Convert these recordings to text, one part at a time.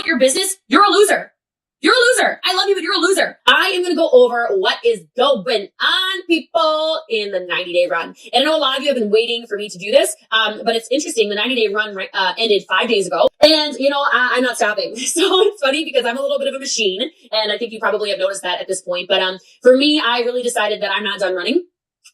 your business, you're a loser. You're a loser. I love you, but you're a loser. I am going to go over what is going on, people, in the 90-day run. And I know a lot of you have been waiting for me to do this, but it's interesting. The 90-day run ended 5 days ago. And, you know, I'm not stopping. So it's funny because I'm a little bit of a machine. And I think you probably have noticed that at this point. But for me, I really decided that I'm not done running.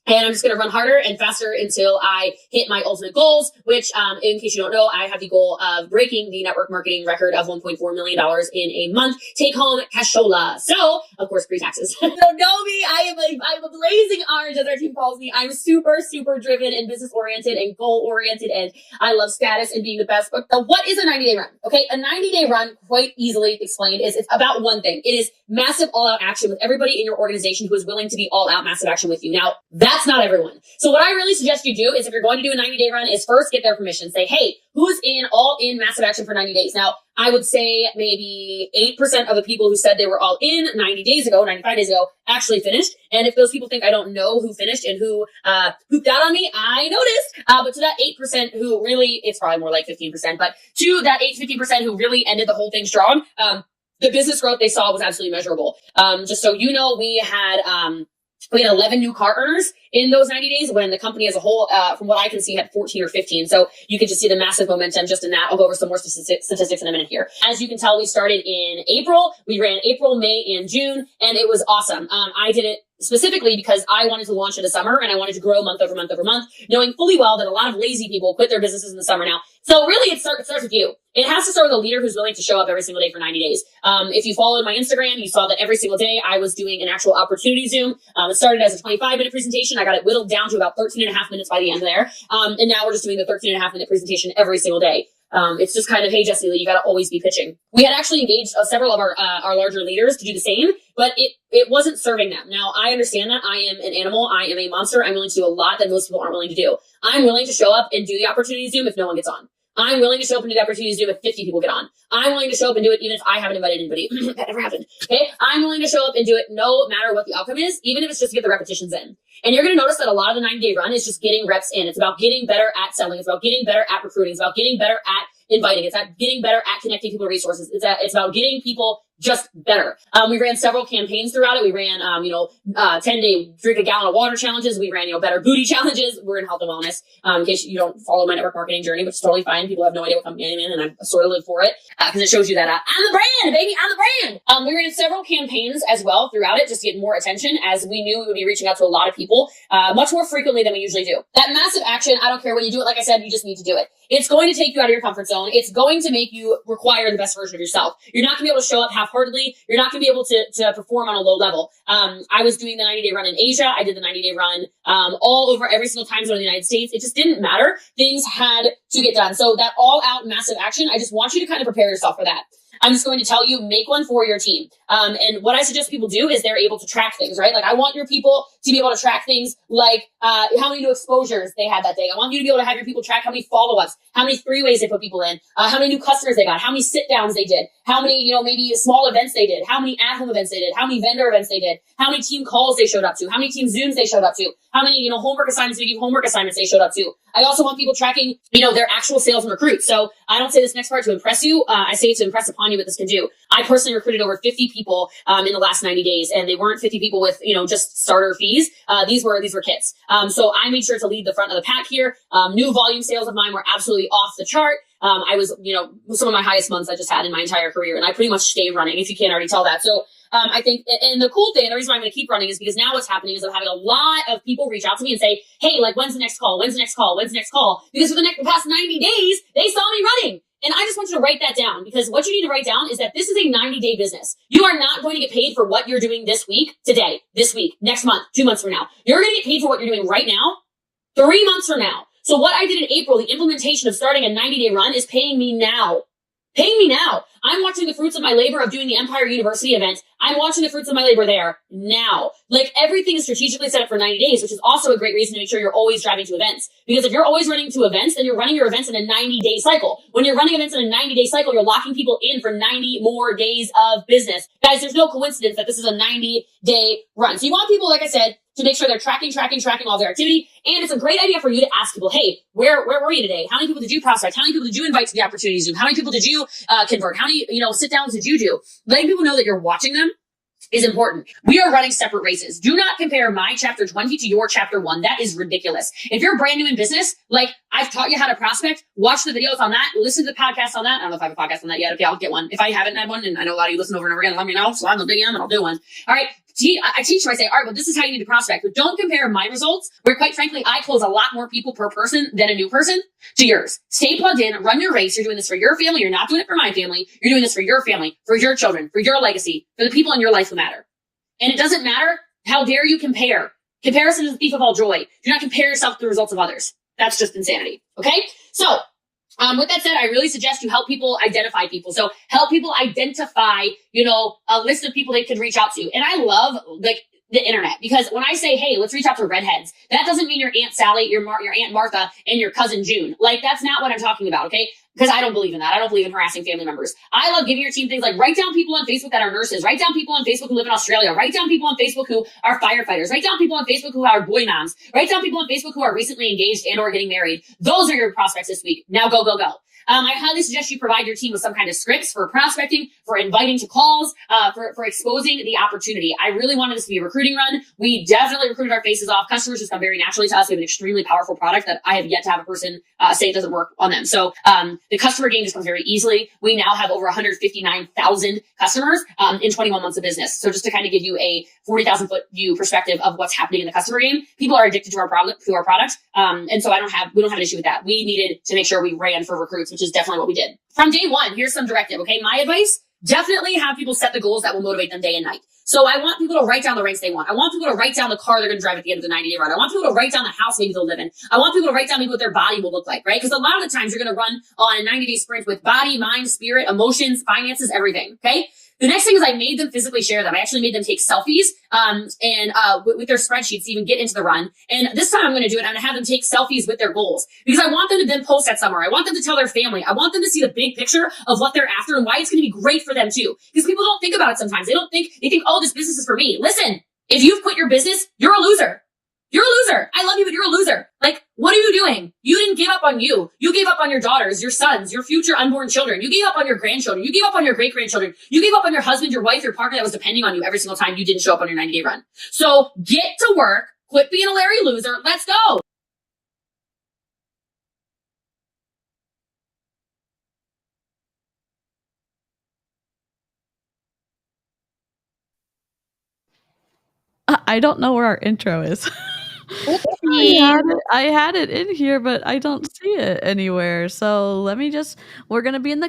And I'm just going to run harder and faster until I hit my ultimate goals, which, in case you don't know, I have the goal of breaking the network marketing record of $1.4 million in a month. Take home cashola. So, of course, pre-taxes. If you don't know me, I'm a blazing orange, as our team calls me. I'm super, super driven and business oriented and goal oriented. And I love status and being the best. But what is a 90-day run? Okay. A 90-day run, quite easily explained, is it's about one thing. It is massive all out action with everybody in your organization who is willing to be all out massive action with you. Now, that's not everyone. So what I really suggest you do is, if you're going to do a 90-day run, is first get their permission. Say, hey, who's all in massive action for 90 days? Now, I would say maybe 8% of the people who said they were all in 90 days ago, 95 days ago, actually finished. And if those people think I don't know who finished and who pooped out on me, I noticed. But to that 8% who really, it's probably more like 15%, but to that 15% who really ended the whole thing strong, the business growth they saw was absolutely measurable. Just so you know, we had 11 new car earners in those 90 days when the company as a whole, from what I can see, had 14 or 15. So you can just see the massive momentum just in that. I'll go over some more statistics in a minute here. As you can tell, we started in April. We ran April, May, and June, and it was awesome. I did it specifically because I wanted to launch in the summer and I wanted to grow month over month over month, knowing fully well that a lot of lazy people quit their businesses in the summer now. So really it starts with you. It has to start with a leader who's willing to show up every single day for 90 days. If you followed my Instagram, you saw that every single day I was doing an actual opportunity Zoom. It started as a 25-minute presentation. I got it whittled down to about 13 and a half minutes by the end there. And now we're just doing the 13 and a half minute presentation every single day. It's just kind of, hey, Jessie, you got to always be pitching. We had actually engaged several of our larger leaders to do the same, but it wasn't serving them. Now, I understand that I am an animal. I am a monster. I'm willing to do a lot that most people aren't willing to do. I'm willing to show up and do the opportunity Zoom if no one gets on. I'm willing to show up and do the opportunity Zoom if 50 people get on. I'm willing to show up and do it even if I haven't invited anybody. That never happened. Okay. I'm willing to show up and do it no matter what the outcome is, even if it's just to get the repetitions in. And you're going to notice that a lot of the 90-day run is just getting reps in. It's about getting better at selling. It's about getting better at recruiting. It's about getting better at inviting. It's about getting better at connecting people to resources. It's about getting people just better. We ran several campaigns throughout it. We ran, 10-day drink a gallon of water challenges. We ran, better booty challenges. We're in health and wellness. In case you don't follow my network marketing journey, which is totally fine. People have no idea what company I'm in, and I sort of live for it, because it shows you that, I'm the brand, baby. I'm the brand. We ran several campaigns as well throughout it just to get more attention, as we knew we would be reaching out to a lot of people, much more frequently than we usually do. That massive action, I don't care when you do it. Like I said, you just need to do it. It's going to take you out of your comfort zone. It's going to make you require the best version of yourself. You're not going to be able to show up half-heartedly. You're not going to be able to perform on a low level. I was doing the 90-day run in Asia. I did the 90-day run all over every single time zone in the United States. It just didn't matter. Things had to get done. So that all-out massive action, I just want you to kind of prepare yourself for that. I'm just going to tell you, make one for your team. And what I suggest people do is they're able to track things, right? Like, I want your people to be able to track things like, how many new exposures they had that day. I want you to be able to have your people track how many follow-ups, how many three-ways they put people in, how many new customers they got, how many sit-downs they did, how many, maybe small events they did, how many at-home events they did, how many vendor events they did, how many team calls they showed up to, how many team Zooms they showed up to, how many, homework assignments they showed up to. I also want people tracking, their actual sales and recruits. So I don't say this next part to impress you. I say it to impress upon you what this can do. I personally recruited over 50 people, in the last 90 days, and they weren't 50 people with, just starter fees. These were kits. So I made sure to lead the front of the pack here. New volume sales of mine were absolutely off the chart. I was, some of my highest months I just had in my entire career, and I pretty much stayed running, if you can't already tell that. So, I think, and the cool thing, the reason why I'm going to keep running is because now what's happening is I'm having a lot of people reach out to me and say, hey, when's the next call? When's the next call? When's the next call? Because for the past 90 days, they saw me running. And I just want you to write that down, because what you need to write down is that this is a 90-day business. You are not going to get paid for what you're doing this week, today, this week, next month, 2 months from now. You're going to get paid for what you're doing right now, 3 months from now. So what I did in April, the implementation of starting a 90-day run, is paying me now. Paying me now. I'm watching the fruits of my labor of doing the Empire University event. I'm watching the fruits of my labor there now. Everything is strategically set up for 90 days, which is also a great reason to make sure you're always driving to events. Because if you're always running to events, then you're running your events in a 90-day cycle. When you're running events in a 90-day cycle, you're locking people in for 90 more days of business. Guys, there's no coincidence that this is a 90-day run. So you want people, like I said, to make sure they're tracking all their activity. And it's a great idea for you to ask people, hey, where were you today? How many people did you prospect? How many people did you invite to the opportunity Zoom? How many people did you convert? How many, sit downs did you do? Letting people know that you're watching them is important. We are running separate races. Do not compare my chapter 20 to your chapter 1. That is ridiculous. If you're brand new in business, like I've taught you how to prospect, watch the videos on that, listen to the podcast on that. I don't know if I have a podcast on that yet. Okay, I'll get one. If I haven't had one, and I know a lot of you listen over and over again, let me know. So I'm the big M and I'll do one. All right. I teach them, I say, all right, well, this is how you need to prospect, but don't compare my results, where quite frankly, I close a lot more people per person than a new person, to yours. Stay plugged in, run your race. You're doing this for your family. You're not doing it for my family. You're doing this for your family, for your children, for your legacy, for the people in your life who matter. And it doesn't matter. How dare you compare? Comparison is the thief of all joy. Do not compare yourself to the results of others. That's just insanity. Okay? So, with that said, I really suggest you help people identify people. So help people identify, a list of people they could reach out to. And I love the internet, because when I say, hey, let's reach out to redheads, that doesn't mean your Aunt Sally, your Aunt Martha, and your cousin June. Like, that's not what I'm talking about. Okay? Because I don't believe in that. I don't believe in harassing family members. I love giving your team things like write down people on Facebook that are nurses, write down people on Facebook who live in Australia, write down people on Facebook who are firefighters, write down people on Facebook who are boy moms, write down people on Facebook who are recently engaged and or getting married. Those are your prospects this week. Now go, go, go. I highly suggest you provide your team with some kind of scripts for prospecting, for inviting to calls, for exposing the opportunity. I really wanted this to be a recruiting run. We definitely recruited our faces off. Customers just come very naturally to us. We have an extremely powerful product that I have yet to have a person say it doesn't work on them. So the customer game just comes very easily. We now have over 159,000 customers in 21 months of business. So just to kind of give you a 40,000 foot view perspective of what's happening in the customer game, people are addicted to our product, and so we don't have an issue with that. We needed to make sure we ran for recruits, which is definitely what we did. From day one, here's some directive, okay? My advice, definitely have people set the goals that will motivate them day and night. So I want people to write down the ranks they want. I want people to write down the car they're going to drive at the end of the 90-day run. I want people to write down the house maybe they'll live in. I want people to write down maybe what their body will look like, right? Because a lot of the times you're going to run on a 90-day sprint with body, mind, spirit, emotions, finances, everything, okay? The next thing is I made them physically share them. I actually made them take selfies with their spreadsheets to even get into the run. And this time I'm going to do it. I'm going to have them take selfies with their goals, because I want them to then post that somewhere. I want them to tell their family. I want them to see the big picture of what they're after and why it's going to be great for them too. Because people don't think about it sometimes. They think, oh, this business is for me. Listen, if you've quit your business, you're a loser. You're a loser. I love you, but you're a loser. Like, what are you doing? You didn't give up on you. You gave up on your daughters, your sons, your future unborn children. You gave up on your grandchildren. You gave up on your great-grandchildren. You gave up on your husband, your wife, your partner that was depending on you every single time you didn't show up on your 90-day run. So get to work. Quit being a Larry loser. Let's go. I don't know where our intro is. I had it in here, but I don't see it anywhere. So we're going to be in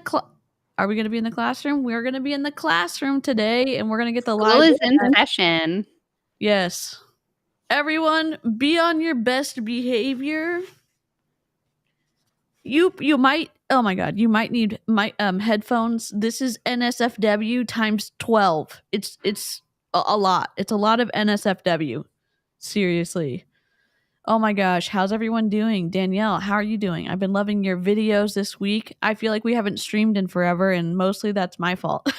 are we going to be in the classroom? We're going to be in the classroom today, and we're going to get the School is in session. Yes. Everyone, be on your best behavior. You might, oh my God, you might need my headphones. This is NSFW times 12. It's a lot. It's a lot of NSFW. Seriously. Oh my gosh, how's everyone doing? Danielle, how are you doing? I've been loving your videos this week. I feel like we haven't streamed in forever, and mostly that's my fault.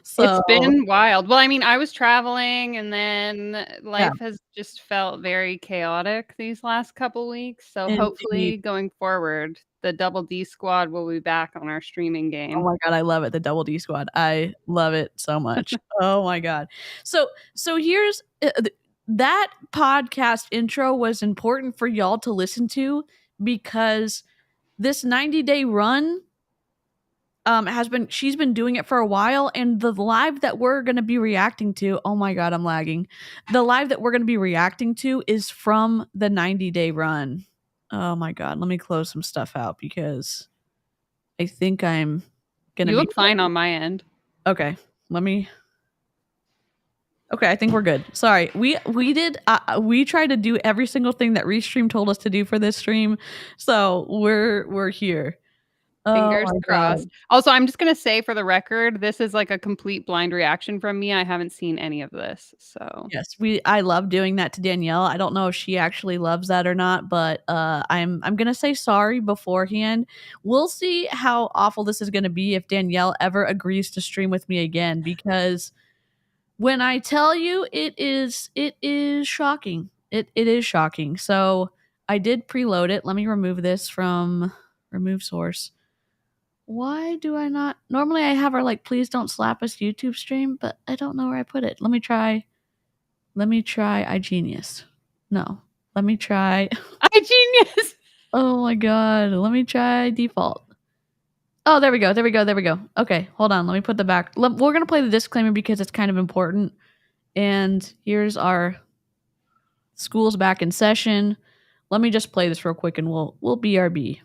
So, it's been wild. Well, I mean, I was traveling, and then life has just felt very chaotic these last couple weeks. So hopefully going forward, the Double D Squad will be back on our streaming game. Oh my God, I love it. The Double D Squad. I love it so much. Oh my God. So here's... that podcast intro was important for y'all to listen to, because this 90-day run she's been doing it for a while, and the live that we're going to be reacting to, oh my God, I'm lagging. The live that we're going to be reacting to is from the 90-day run. Oh my God, let me close some stuff out, because I think I'm going to You look fine on my end. Okay, Okay, I think we're good. Sorry, we tried to do every single thing that Restream told us to do for this stream, so we're here. Fingers crossed. Also, I'm just gonna say for the record, this is like a complete blind reaction from me. I haven't seen any of this, so yes, I love doing that to Danielle. I don't know if she actually loves that or not, but I'm gonna say sorry beforehand. We'll see how awful this is gonna be if Danielle ever agrees to stream with me again, because when I tell you it is shocking. It is shocking. So I did preload it. Let me remove this from remove source. Why do I not? Normally I have our like, please don't slap us YouTube stream, but I don't know where I put it. Let me try iGenius. No. Let me try iGenius. Oh my god. Let me try default. Oh, there we go. Okay, hold on. Let me put the back. We're going to play the disclaimer because it's kind of important. And here's our school's back in session. Let me just play this real quick and we'll BRB.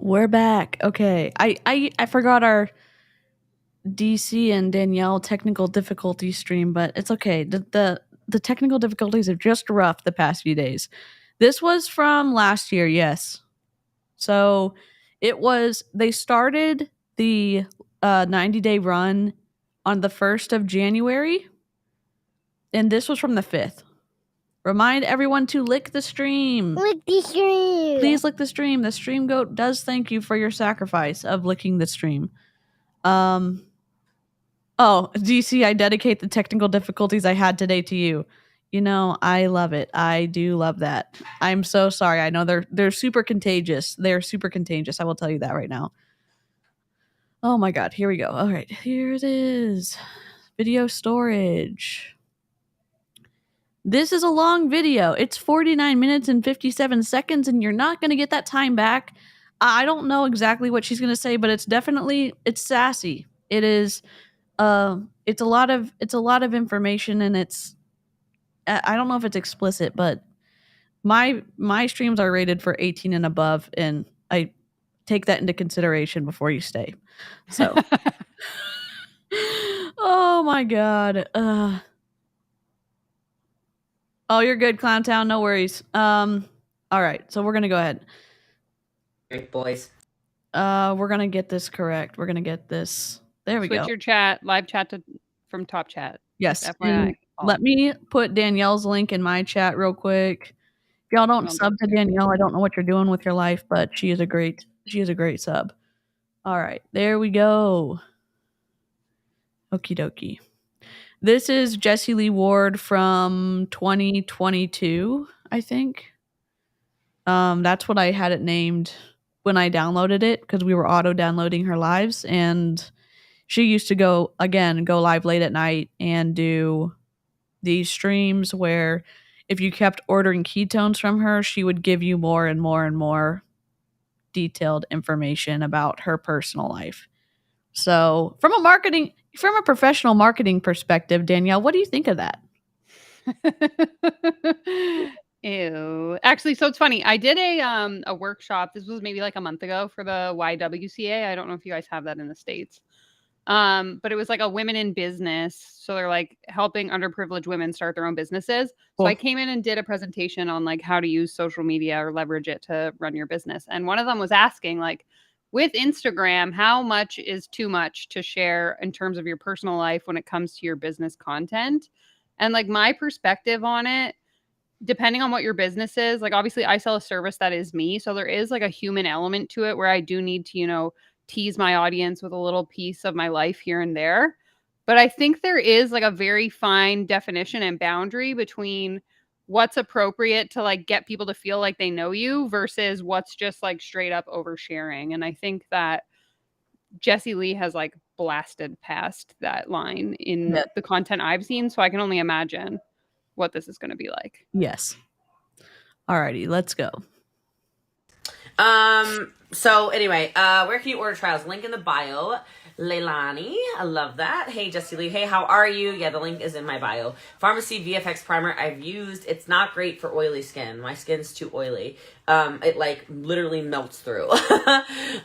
We're back. Okay. I forgot our DC and Danielle technical difficulty stream, but it's okay. The technical difficulties are just rough the past few days. This was from last year, yes. So they started the 90-day run on the 1st of January, and this was from the 5th. Remind everyone to lick the stream. Lick the stream. Please lick the stream. The stream goat does thank you for your sacrifice of licking the stream. Oh, DC, I dedicate the technical difficulties I had today to you. You know, I love it. I do love that. I'm so sorry. I know they're super contagious. They're super contagious. I will tell you that right now. Oh my god, here we go. All right, here it is. Video storage. This is a long video. It's 49 minutes and 57 seconds, and you're not going to get that time back. I don't know exactly what she's going to say, but it's sassy. It is it's a lot of information, and I don't know if it's explicit, but my streams are rated for 18 and above, and I take that into consideration before you stay. So oh my god. Oh, you're good, Clown Town. No worries. All right, so we're gonna go ahead. Great boys. We're gonna get this correct. We're gonna get this. There we go. Switch your chat, live chat from top chat. Yes. FYI. Let me put Danielle's link in my chat real quick. If y'all don't sub to Danielle, I don't know what you're doing with your life, but she is a great sub. All right, there we go. Okie dokie. This is Jessie Lee Ward from 2022, I think. That's what I had it named when I downloaded it, because we were auto downloading her lives, and she used to go live late at night and do these streams where if you kept ordering ketones from her, she would give you more and more and more detailed information about her personal life. So from a professional marketing perspective, Danielle, what do you think of that? Ew. Actually, so it's funny. I did a workshop. This was maybe like a month ago for the YWCA. I don't know if you guys have that in the States. But it was like a women in business. So they're like helping underprivileged women start their own businesses. Cool. So I came in and did a presentation on like how to use social media or leverage it to run your business. And one of them was asking like, with Instagram, how much is too much to share in terms of your personal life when it comes to your business content? And like my perspective on it, depending on what your business is, like obviously I sell a service that is me. So there is like a human element to it where I do need to, tease my audience with a little piece of my life here and there. But I think there is like a very fine definition and boundary between what's appropriate to like get people to feel like they know you versus what's just like straight up oversharing. And I think that Jessie Lee has like blasted past that line in the content I've seen. So I can only imagine what this is going to be like. Yes. Alrighty, let's go. So anyway, where can you order trials? Link in the bio. Leilani, I love that. Hey, Jessie Lee. Hey, how are you? Yeah, the link is in my bio. Pharmacy VFX primer I've used. It's not great for oily skin. My skin's too oily. It like literally melts through.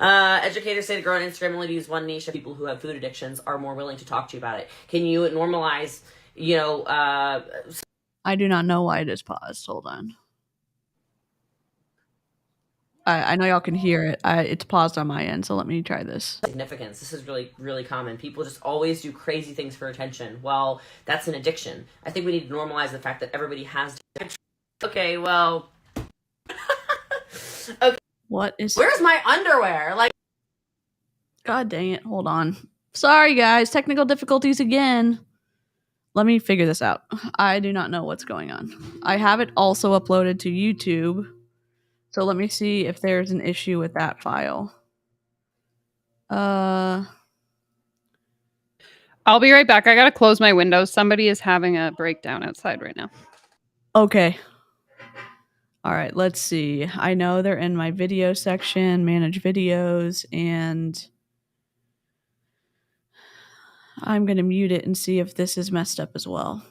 Educators say to grow on Instagram only to use one niche of people who have food addictions are more willing to talk to you about it. Can you normalize, I do not know why it is paused. Hold on. I know y'all can hear it. It's paused on my end, so let me try this. Significance. This is really, really common. People just always do crazy things for attention. Well, that's an addiction. I think we need to normalize the fact that everybody has. Okay, well. Okay. What is? Where's my underwear? Like. God dang it! Hold on. Sorry, guys. Technical difficulties again. Let me figure this out. I do not know what's going on. I have it also uploaded to YouTube. So let me see if there's an issue with that file. I'll be right back. I gotta close my windows. Somebody is having a breakdown outside right now. Okay. All right, let's see. I know they're in my video section, manage videos, and I'm going to mute it and see if this is messed up as well.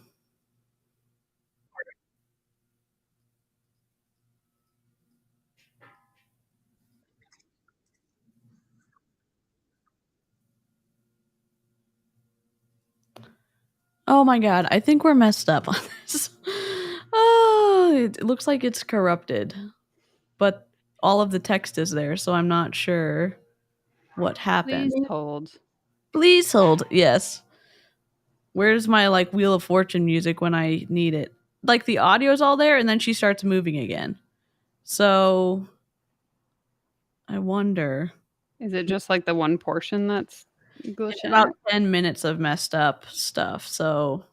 Oh my god, I think we're messed up on this. Oh, it looks like it's corrupted. But all of the text is there, so I'm not sure what happened. Please hold. Please hold. Yes. Where's my like Wheel of Fortune music when I need it? Like the audio's all there and then she starts moving again. So I wonder. Is it just like the one portion that's glitching? About 10 minutes of messed up stuff. So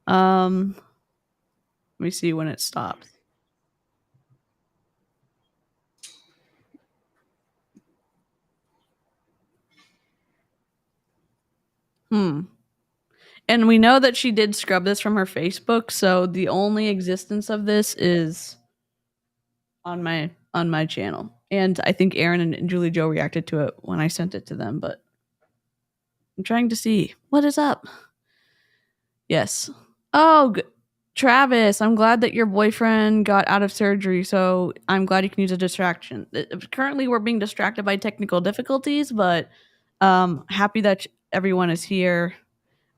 let me see when it stops. And we know that she did scrub this from her Facebook, so the only existence of this is on my channel. And I think Aaron and Julie Joe reacted to it when I sent it to them, but I'm trying to see what is up. Yes. Oh, Travis, I'm glad that your boyfriend got out of surgery, so I'm glad you can use a distraction. Currently, we're being distracted by technical difficulties, but happy that everyone is here.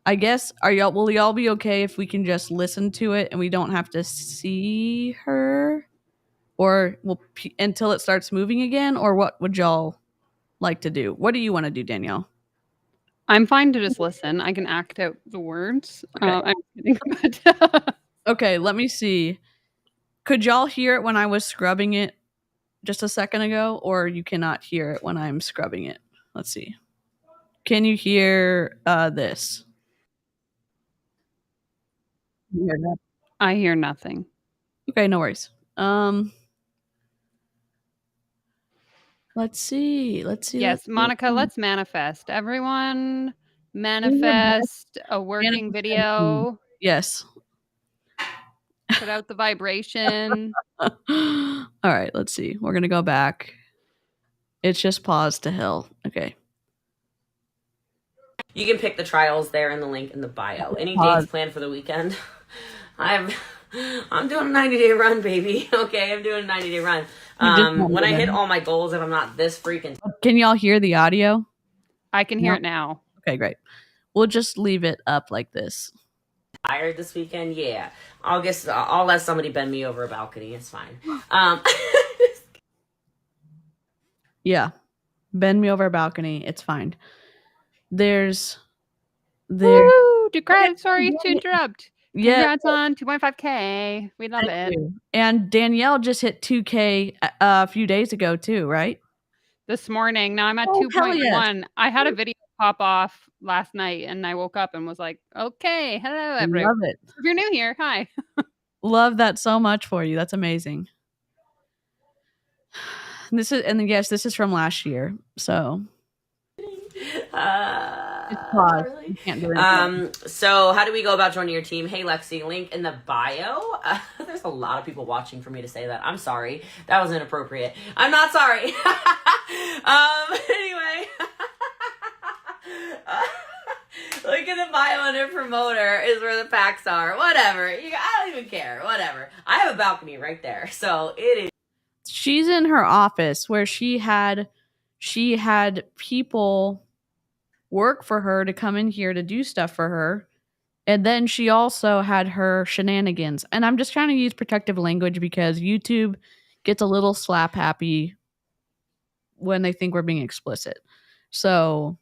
I guess will y'all be okay if we can just listen to it and we don't have to see her, or until it starts moving again, or what would y'all like to do? What do you want to do, Danielle? I'm fine to just listen. I can act out the words. Okay. I'm kidding, but okay, let me see. Could y'all hear it when I was scrubbing it just a second ago, or you cannot hear it when I'm scrubbing it? Let's see. Can you hear this? I hear nothing. Okay, no worries. Let's see. Yes, Monica, let's manifest. Everyone manifest a working video. Yes. Put out the vibration. All right, let's see. We're going to go back. It's just paused to hell. Okay. You can pick the trials there in the link in the bio. Any dates planned for the weekend? I'm doing a 90-day run, baby. Okay, I'm doing a 90-day run. When I hit all my goals, if I'm not this freaking... Can y'all hear the audio? I can hear it now. Okay, great. We'll just leave it up like this. Tired this weekend? Yeah. I'll let somebody bend me over a balcony. It's fine. Yeah. Bend me over a balcony. It's fine. Woo! Sorry to interrupt. Yeah. Congrats on 2.5K. We love it. And Danielle just hit 2K a few days ago too, right? This morning. Now I'm at 2.1. Yes. I had a video pop off last night and I woke up and was like, okay, hello everyone. Love it. If you're new here, hi. Love that so much for you. That's amazing. This is from last year. So really? Can't do so how do we go about joining your team? Hey Lexi, link in the bio. There's a lot of people watching for me to say that. I'm sorry. That was inappropriate. I'm not sorry. Anyway. Link in the bio under promoter is where the packs are. Whatever. I don't even care. Whatever. I have a balcony right there. So it is. She's in her office where she had people work for her to come in here to do stuff for her. And then she also had her shenanigans. And I'm just trying to use protective language because YouTube gets a little slap happy when they think we're being explicit. So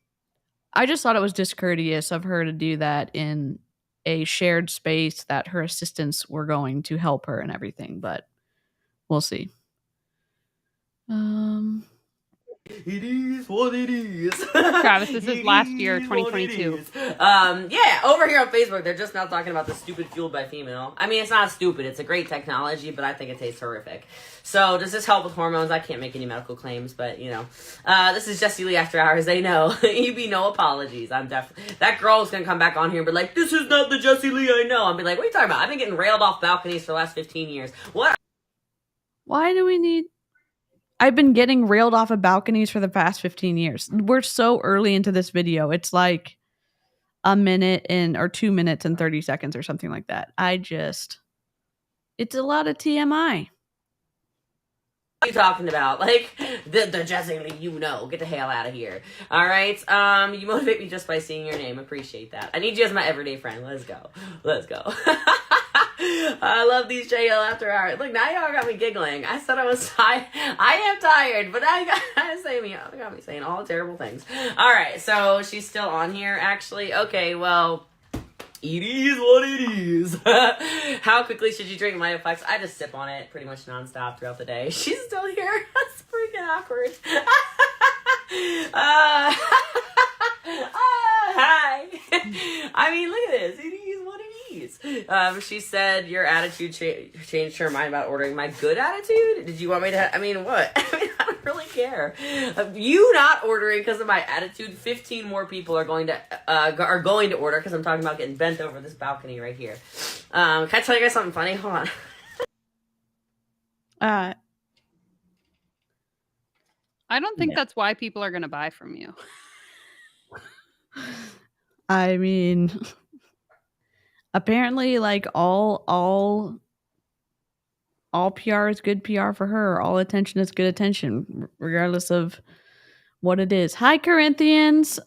I just thought it was discourteous of her to do that in a shared space that her assistants were going to help her and everything, but we'll see. It is what it is. Travis, this is last year, 2022. Yeah, over here on Facebook, they're just now talking about the stupid fueled by female. I mean, it's not stupid. It's a great technology, but I think it tastes horrific. So, does this help with hormones? I can't make any medical claims, but, you know. This is Jessie Lee After Hours. They know. You be no apologies. I'm definitely... That girl is going to come back on here and be like, this is not the Jessie Lee I know. I'll be like, what are you talking about? I've been getting railed off balconies for the last 15 years. What? Why do we need... I've been getting railed off of balconies for the past 15 years. We're so early into this video. It's like a minute or 2 minutes and 30 seconds or something like that. It's a lot of TMI. What are you talking about? Like, the Jessie Lee, you know. Get the hell out of here. All right? You motivate me just by seeing your name. Appreciate that. I need you as my everyday friend. Let's go. Let's go. I love these JL After Hours. Look, now y'all got me giggling. I said I was tired. I am tired, but I got me saying all terrible things. All right, so she's still on here, actually. Okay, well... It is what it is. How quickly should you drink Mitoflex? I just sip on it pretty much nonstop throughout the day. She's still here. That's freaking awkward. Hi. I mean, look at this. It is what it is. She said your attitude changed her mind about ordering. My good attitude? Did you want me to? I mean, what? I mean, I don't really care. You not ordering because of my attitude. 15 more people are going to order because I'm talking about getting bent over this balcony right here. Can I tell you guys something funny? Hold on. I don't think that's why people are going to buy from you. I mean, apparently, like all PR is good PR for her. All attention is good attention, regardless of what it is. Hi, Corinthians.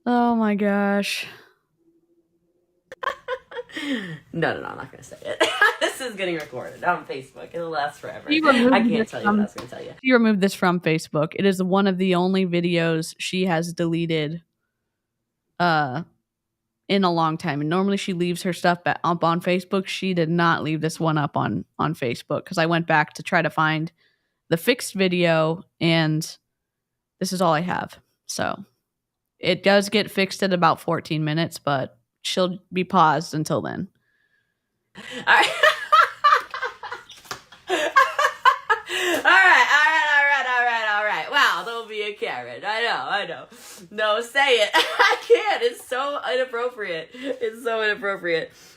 Oh my gosh. No, I'm not going to say it. This is getting recorded on Facebook. It'll last forever. I can't tell you what I was going to tell you. She removed this from Facebook. It is one of the only videos she has deleted in a long time. And normally she leaves her stuff up on Facebook. She did not leave this one up on Facebook because I went back to try to find the fixed video, and this is all I have. So it does get fixed at about 14 minutes, but she'll be paused until then. All right. All right. Wow, don't be a Karen. I know. No, say it. I can't. It's so inappropriate.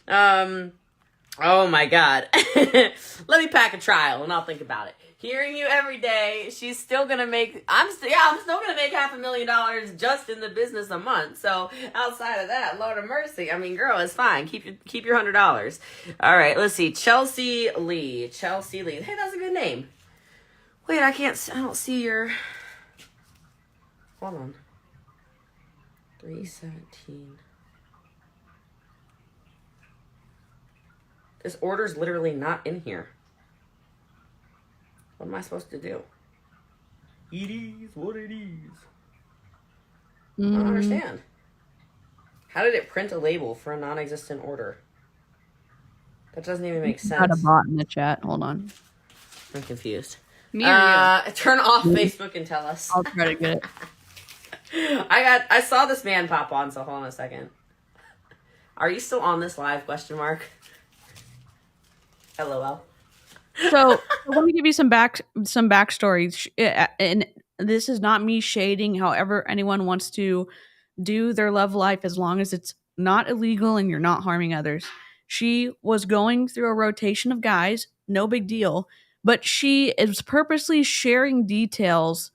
Oh my God. Let me pack a trial and I'll think about it. Hearing you every day, she's still gonna make. I'm still gonna make $500,000 just in the business a month. So outside of that, Lord of mercy. I mean, girl, it's fine. Keep your $100. All right, let's see. Chelsea Lee. Hey, that's a good name. Wait, I don't see your. Hold on. 317. This order's literally not in here. What am I supposed to do? It is what it is. I don't understand. How did it print a label for a non-existent order? That doesn't even make sense. Got a bot in the chat. Hold on. I'm confused. Me or you? Turn off Facebook and tell us. I'll try to get it. I saw this man pop on, so hold on a second. Are you still on this live? Question mark. LOL. So let me give you some backstory, and this is not me shading. However, anyone wants to do their love life, as long as it's not illegal and you're not harming others. She was going through a rotation of guys, no big deal, but she is purposely sharing details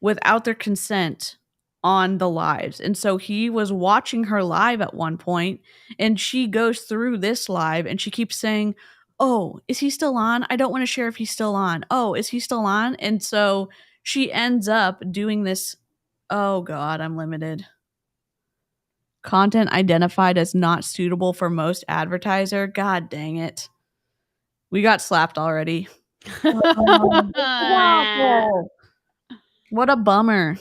without their consent on the lives. And so he was watching her live at one point, and she goes through this live and she keeps saying, oh, is he still on? I don't want to share if he's still on. Oh, is he still on? And so she ends up doing this. Oh God, I'm limited. Content identified as not suitable for most advertiser. God dang it. We got slapped already. Awful. What a bummer.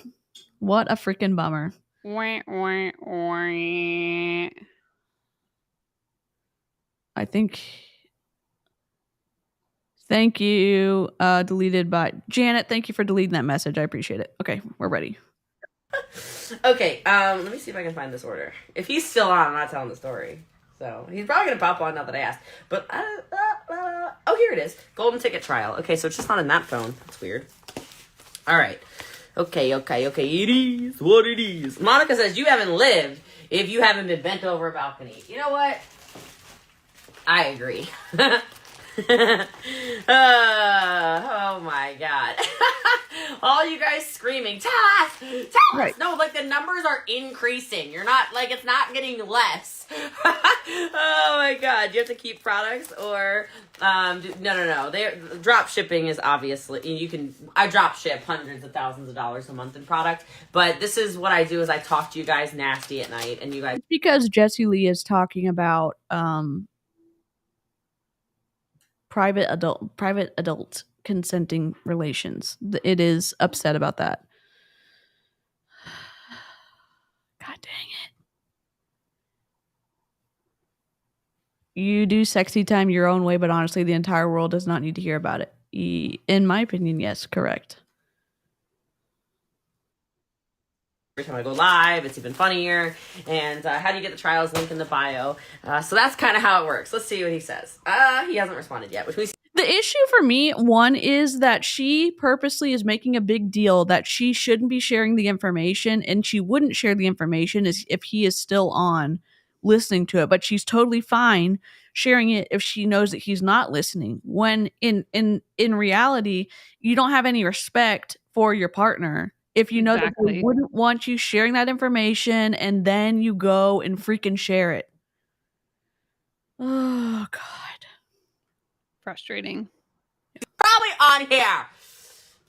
What a freaking bummer. I think. Thank you. Deleted by Janet. Thank you for deleting that message. I appreciate it. Okay, we're ready. Okay, let me see if I can find this order. If he's still on, I'm not telling the story. So he's probably gonna pop on now that I asked. But oh, here it is. Golden ticket trial. Okay, so it's just not in that phone. That's weird. All right. Okay. It is what it is. Monica says you haven't lived if you haven't been bent over a balcony. You know what? I agree. Oh my god. All you guys screaming, tell us! Right. No, like the numbers are increasing. You're not, like, it's not getting less. Oh my god. Do you have to keep products or, no. Drop shipping is obviously, I drop ship hundreds of thousands of dollars a month in product, but this is what I do is I talk to you guys nasty at night and you guys. Because Jessie Lee is talking about, private adult consenting relations. It is upset about that. God dang it. You do sexy time your own way, but honestly, the entire world does not need to hear about it. In my opinion, yes, correct. Every time I go live, it's even funnier. And how do you get the trials? Link in the bio. So that's kind of how it works. Let's see what he says. He hasn't responded yet, which means the issue for me, one, is that she purposely is making a big deal that she shouldn't be sharing the information, and she wouldn't share the information if he is still on listening to it. But she's totally fine sharing it if she knows that he's not listening. When in reality, you don't have any respect for your partner if you know that they wouldn't want you sharing that information, and then you go and freaking share it. Oh God. Frustrating. Probably on here.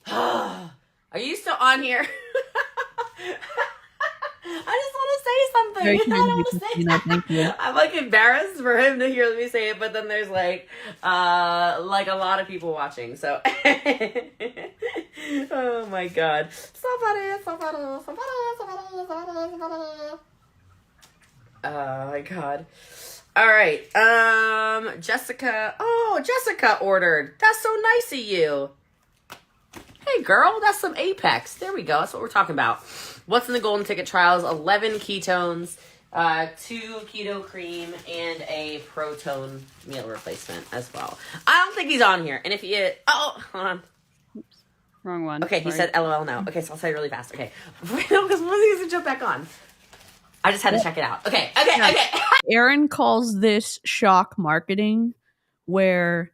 Are you still on here? I just want to say something. I don't want to say thank you. I'm like embarrassed for him to hear me say it, but then there's like a lot of people watching. So, oh my god, so funny. Oh my god. All right, Jessica. Oh, Jessica ordered. That's so nice of you. Hey, girl, that's some Apex. There we go. That's what we're talking about. What's in the golden ticket trials? 11 ketones, 2 keto cream, and a Protone meal replacement as well. I don't think he's on here. And if he is, hold on. Oops, wrong one. Okay, sorry. He said LOL now. Okay, so I'll say it really fast. Okay, because once he's gonna jump back on. I just had to check it out. Okay. Aaron calls this shock marketing, where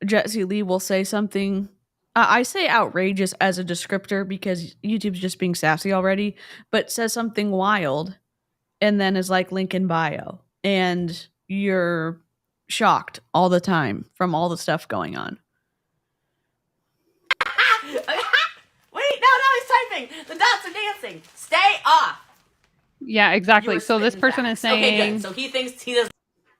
Jessie Lee will say something. I say outrageous as a descriptor because YouTube's just being sassy already, but says something wild and then is like link in bio. And you're shocked all the time from all the stuff going on. Wait, no, he's typing. The dots are dancing. Stay off. Yeah, exactly. So this person is saying... Okay, good. So he thinks he does...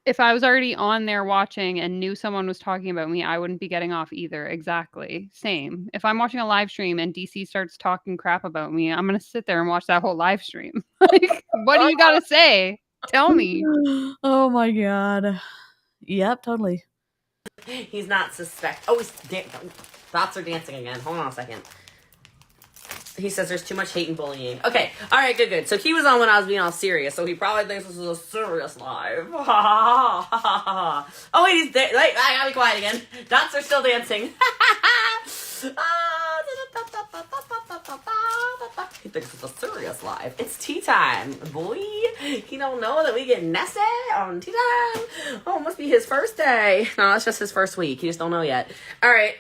If I was already on there watching and knew someone was talking about me, I wouldn't be getting off either. Exactly. Same. If I'm watching a live stream and DC starts talking crap about me, I'm going to sit there and watch that whole live stream. Like, what do you got to say? Tell me. Oh my God. Yep, totally. He's not suspect. Oh, dots are dancing again. Hold on a second. He says there's too much hate and bullying. Okay. All right, good. So he was on when I was being all serious, so he probably thinks this is a serious live. Oh, wait, he's there. Wait, I gotta be quiet again. Dots are still dancing. He thinks it's a serious live. It's tea time, boy. He don't know that we get nasty on tea time. Oh, it must be his first day. No, that's just his first week. He just don't know yet. All right.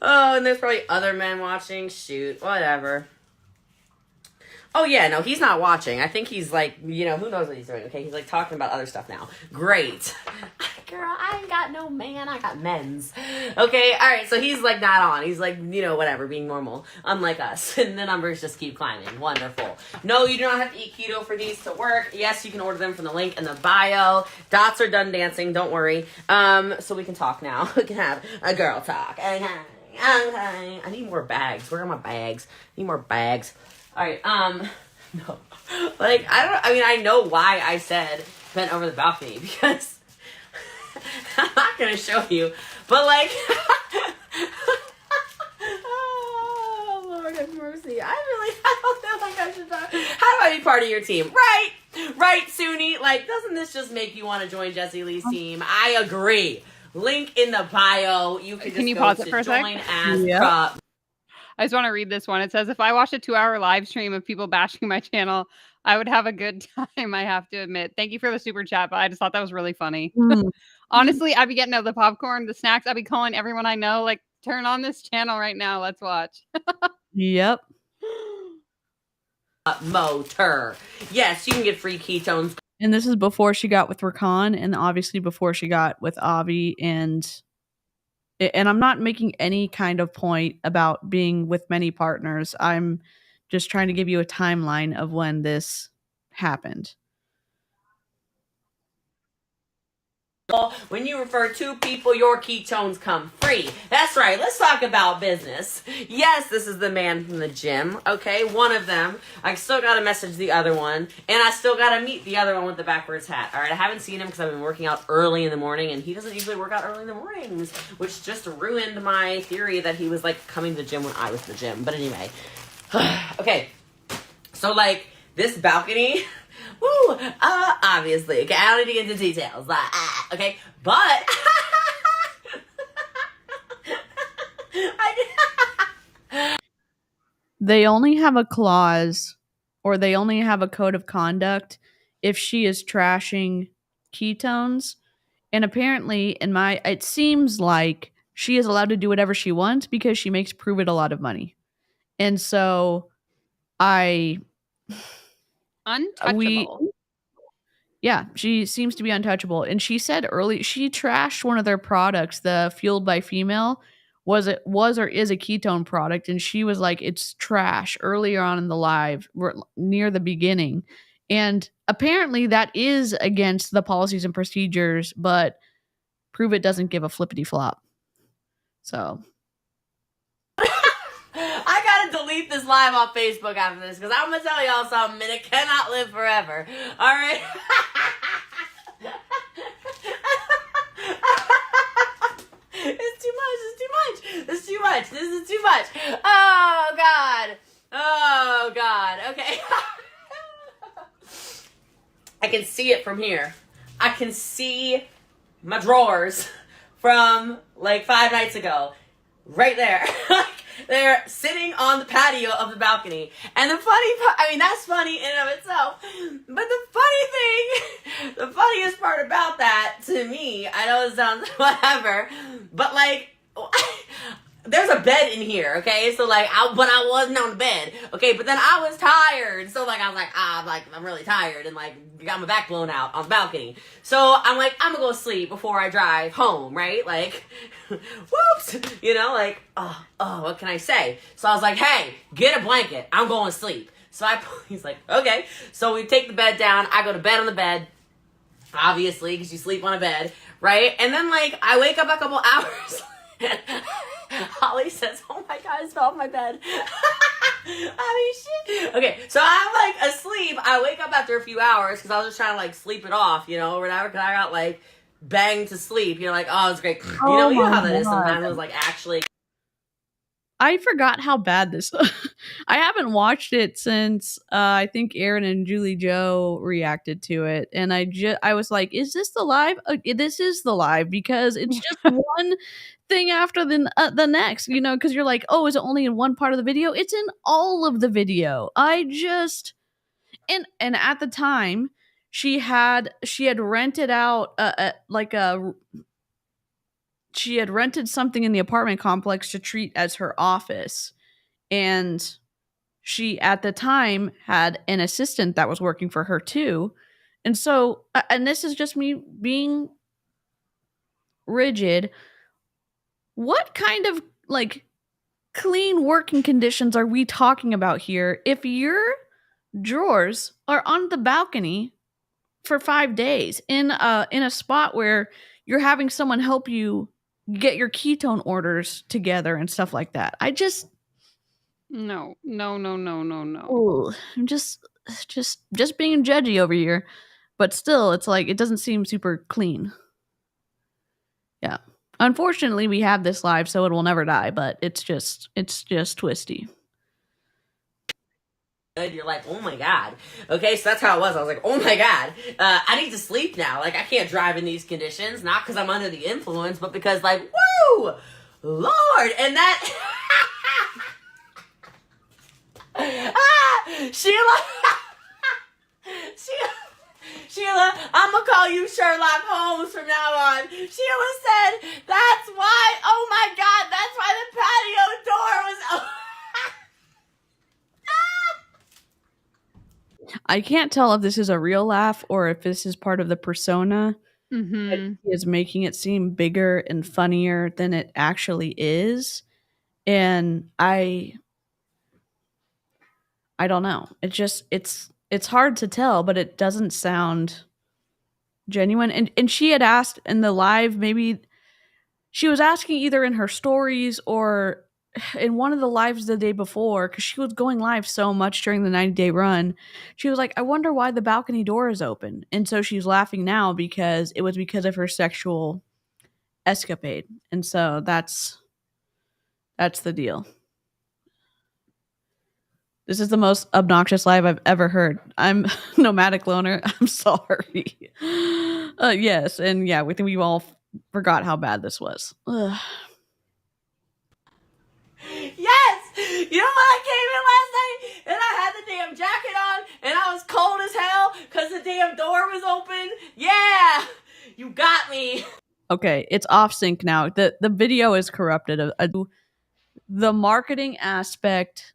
Oh, and there's probably other men watching. Shoot, whatever. Oh yeah, no, he's not watching. I think he's like, who knows what he's doing? Okay, he's like talking about other stuff now. Great. Girl, I ain't got no man, I got men's. Okay, all right, so he's like not on. He's like, whatever, being normal, unlike us. And the numbers just keep climbing. Wonderful. No, you do not have to eat keto for these to work. Yes, you can order them from the link in the bio. Dots are done dancing, don't worry. So we can talk now. We can have a girl talk. Okay. I need more bags. Where are my bags? I need more bags. All right, no. Like, I know why I said bent over the balcony, because I'm not going to show you, but like, oh, Lord have mercy. I don't feel like I should talk. How do I be part of your team? Right, Suni. Like, doesn't this just make you want to join Jessie Lee's team? I agree. Link in the bio. You can just pause it for a sec? join as I just want to read this one. It says, if I watched a 2-hour live stream of people bashing my channel, I would have a good time, I have to admit. Thank you for the super chat, but I just thought that was really funny. Honestly, I'd be getting out the popcorn, the snacks. I'd be calling everyone I know, like, turn on this channel right now. Let's watch. Yep. Motor. Yes, you can get free ketones. And this is before she got with Rakan, and obviously before she got with Avi. And I'm not making any kind of point about being with many partners. I'm just trying to give you a timeline of when this happened. When you refer to people, your ketones come free. That's right. Let's talk about business. Yes, this is the man from the gym. Okay, one of them. I still got to message the other one, and I still got to meet the other one with the backwards hat. All right, I haven't seen him because I've been working out early in the morning, and he doesn't usually work out early in the mornings, which just ruined my theory that he was like coming to the gym when I was in the gym. But anyway, okay. So like this balcony. Woo! Obviously. Okay, I don't need to get into details. Okay, but they only have a clause, or they only have a code of conduct if she is trashing ketones. And apparently, it seems like she is allowed to do whatever she wants because she makes Prove It a lot of money. And so Untouchable. Yeah, she seems to be untouchable. And she said early, she trashed one of their products, the Fueled by Female, was or is a ketone product. And she was like, it's trash earlier on in the live, near the beginning. And apparently that is against the policies and procedures, but Prove It doesn't give a flippity flop. So I gotta delete this live on Facebook after this, because I'm gonna tell y'all something, and it cannot live forever. All right. It's too much. This is too much. Oh God. Okay. I can see it from here. I can see my drawers from like 5 nights ago. Right there. They're sitting on the patio of the balcony. And the funny part, that's funny in and of itself. But the funniest part about that to me, I know it sounds whatever, but like, there's a bed in here, okay? So like, but I wasn't on the bed, okay? But then I was tired. So like, I was like, I'm really tired, and like, got my back blown out on the balcony. So I'm like, I'm gonna go sleep before I drive home, right? Like, whoops, like, oh, what can I say? So I was like, hey, get a blanket. I'm going to sleep. So he's like, okay. So we take the bed down. I go to bed on the bed, obviously, because you sleep on a bed, right? And then like, I wake up a couple hours. Holly says, oh my God, I fell off my bed. Shit. Okay, so I'm like asleep. I wake up after a few hours because I was just trying to like sleep it off, or whatever, because I got like banged to sleep. Like, oh, it's great. You know how that is sometimes. It was like actually. I forgot how bad this I haven't watched it since I think Aaron and Julie Joe reacted to it, and I was like, is this the live? This is the live, because it's just one thing after the next, because you're like, oh, is it only in one part of the video? It's in all of the video. And at the time she had rented out she had rented something in the apartment complex to treat as her office, and she at the time had an assistant that was working for her too. And so, and this is just me being rigid. What kind of like clean working conditions are we talking about here if your drawers are on the balcony for 5 days in a spot where you're having someone help you get your ketone orders together and stuff like that? I just No. ooh, I'm just being judgy over here. But still, it's like it doesn't seem super clean. Yeah. Unfortunately, we have this live, so it will never die, but it's just twisty. You're like, oh my god. Okay, so that's how it was. I was like, oh my god, I need to sleep now. Like, I can't drive in these conditions, not because I'm under the influence, but because, like, woo, Lord, and that. Sheila, Sheila, I'm gonna call you Sherlock Holmes from now on. Sheila said, that's why. Oh my god, that's why the patio door was open. I can't tell if this is a real laugh or if this is part of the persona. Mm-hmm. He is making it seem bigger and funnier than it actually is. And I don't know. It just it's hard to tell, but it doesn't sound genuine. And she had asked in the live, maybe she was asking either in her stories or in one of the lives the day before, because she was going live so much during the 90-day run. She was like, I wonder why the balcony door is open. And so she's laughing now because it was because of her sexual escapade. And so that's the deal. This is the most obnoxious live I've ever heard. I'm Nomadic Loner. I'm sorry. Yes, and yeah, we think we all forgot how bad this was. Ugh. Yes! You know what? I came in last night and I had the damn jacket on and I was cold as hell because the damn door was open. Yeah! You got me. Okay, it's off sync now. The video is corrupted. The marketing aspect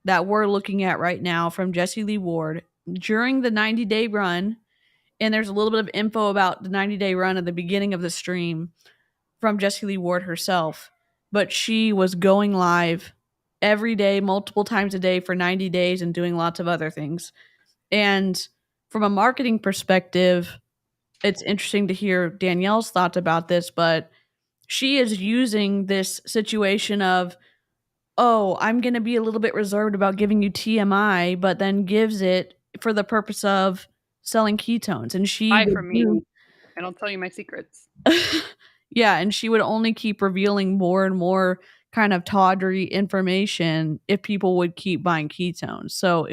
that we're looking at right now from Jessie Lee Ward during the 90-day run, and there's a little bit of info about the 90-day run at the beginning of the stream from Jessie Lee Ward herself, but she was going live every day, multiple times a day for 90 days and doing lots of other things. And from a marketing perspective, it's interesting to hear Danielle's thoughts about this, but she is using this situation of, oh, I'm going to be a little bit reserved about giving you TMI, but then gives it for the purpose of selling ketones. And she Buy from me, and I'll tell you my secrets. Yeah, and she would only keep revealing more and more kind of tawdry information if people would keep buying ketones. So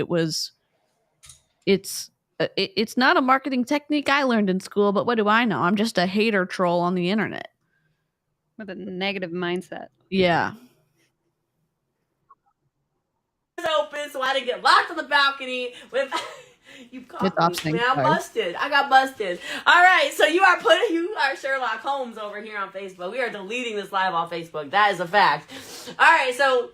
it's not a marketing technique I learned in school, but what do I know? I'm just a hater troll on the internet. With a negative mindset. Yeah. Open, so I didn't get locked on the balcony with. You caught me. Man, I'm busted. I got busted. All right, so you are Sherlock Holmes over here on Facebook. We are deleting this live on Facebook. That is a fact. All right, so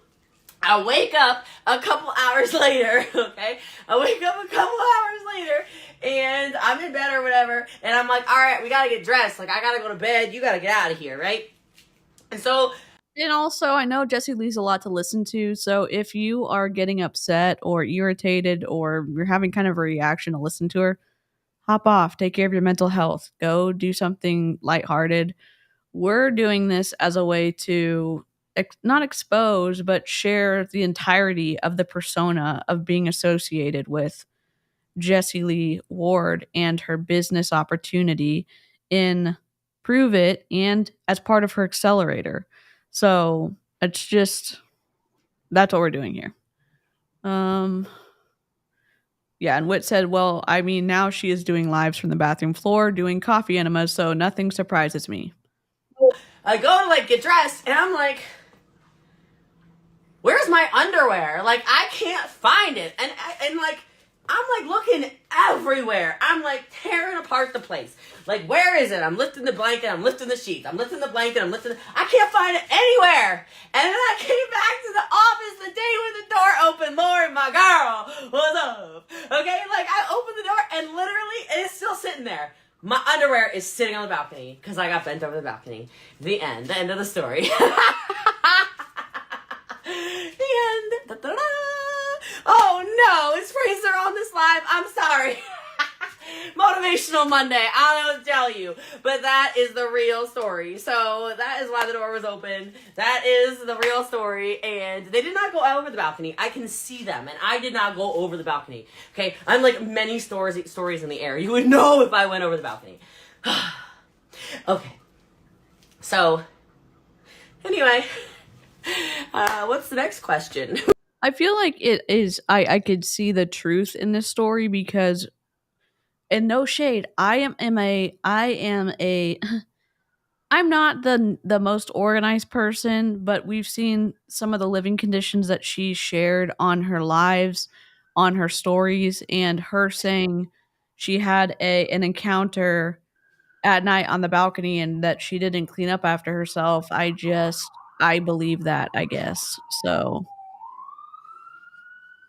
I wake up a couple hours later. Okay, I wake up a couple hours later, and I'm in bed or whatever, and I'm like, all right, we gotta get dressed. Like, I gotta go to bed. You gotta get out of here, right? And so. And also, I know Jessie Lee's a lot to listen to, so if you are getting upset or irritated or you're having kind of a reaction to listen to her, hop off, take care of your mental health, go do something lighthearted. We're doing this as a way to not expose, but share the entirety of the persona of being associated with Jessie Lee Ward and her business opportunity in Prove It and as part of her accelerator. So it's just, that's what we're doing here. Yeah, and Whit said, well, I mean, now she is doing lives from the bathroom floor, doing coffee enemas, so nothing surprises me. I go to, like, get dressed, and I'm like, where's my underwear? Like, I can't find it. And like, I'm like looking everywhere. I'm like tearing apart the place. Like, where is it? I'm lifting the blanket. I'm lifting the sheets. I'm lifting the blanket. I can't find it anywhere. And then I came back to the office the day when the door opened. Lord, my girl, what's up? Okay, like I opened the door and literally it is still sitting there. My underwear is sitting on the balcony because I got bent over the balcony. The end. The end of the story. The end. Da-da-da. Oh no, it's Fraser on this live. I'm sorry. Motivational Monday. I don't know what to tell you. But that is the real story. So that is why the door was open. That is the real story. And they did not go over the balcony. I can see them. And I did not go over the balcony. Okay? I'm like many stories in the air. You would know if I went over the balcony. Okay. So, anyway. What's the next question? I feel like it is. I could see the truth in this story because, and no shade, I'm not the most organized person, but we've seen some of the living conditions that she shared on her lives, on her stories, and her saying she had an encounter at night on the balcony and that she didn't clean up after herself. I believe that, I guess. So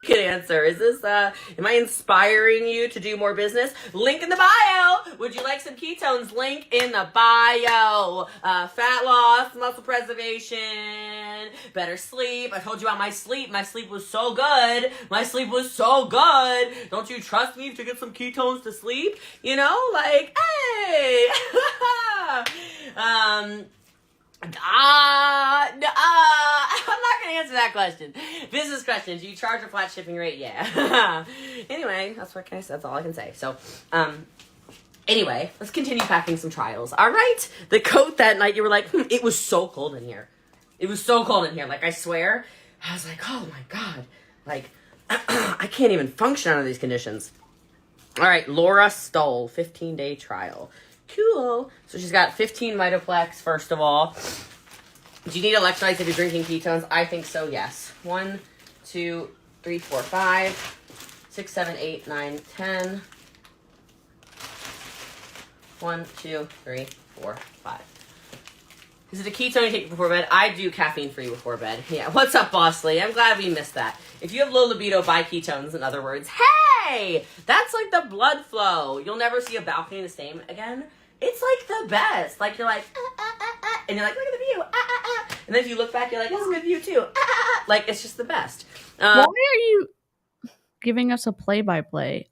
Good answer. Is this, am I inspiring you to do more business? Link in the bio. Would you like some ketones? Link in the bio. Fat loss, muscle preservation, better sleep. I told you about my sleep. My sleep was so good. Don't you trust me to get some ketones to sleep? You know, like, hey. I'm not gonna answer that question. Business question: do you charge a flat shipping rate? Yeah. Anyway, that's all I can say. So, anyway, let's continue packing some trials. All right. The coat that night, you were like, it was so cold in here. Like, I swear, I was like, oh my god, like, I can't even function under these conditions. All right, Laura Stoll, 15-day trial. Cool. So she's got 15 Mitoplex, first of all. Do you need electrolytes if you're drinking ketones? I think so, yes. 1, 2, 3, 4, 5, 6, 7, 8, 9, 10. 1, 2, 3, 4, 5. Is it a ketone you take before bed? I do caffeine-free before bed. Yeah. What's up, Bosley? I'm glad we missed that. If you have low libido, buy ketones, in other words. Hey! That's like the blood flow. You'll never see a balcony the same again. It's like the best. Like, you're like, and you're like, look at the view, and then if you look back, you're like, this is a good view too, like, it's just the best. why are you giving us a play-by-play?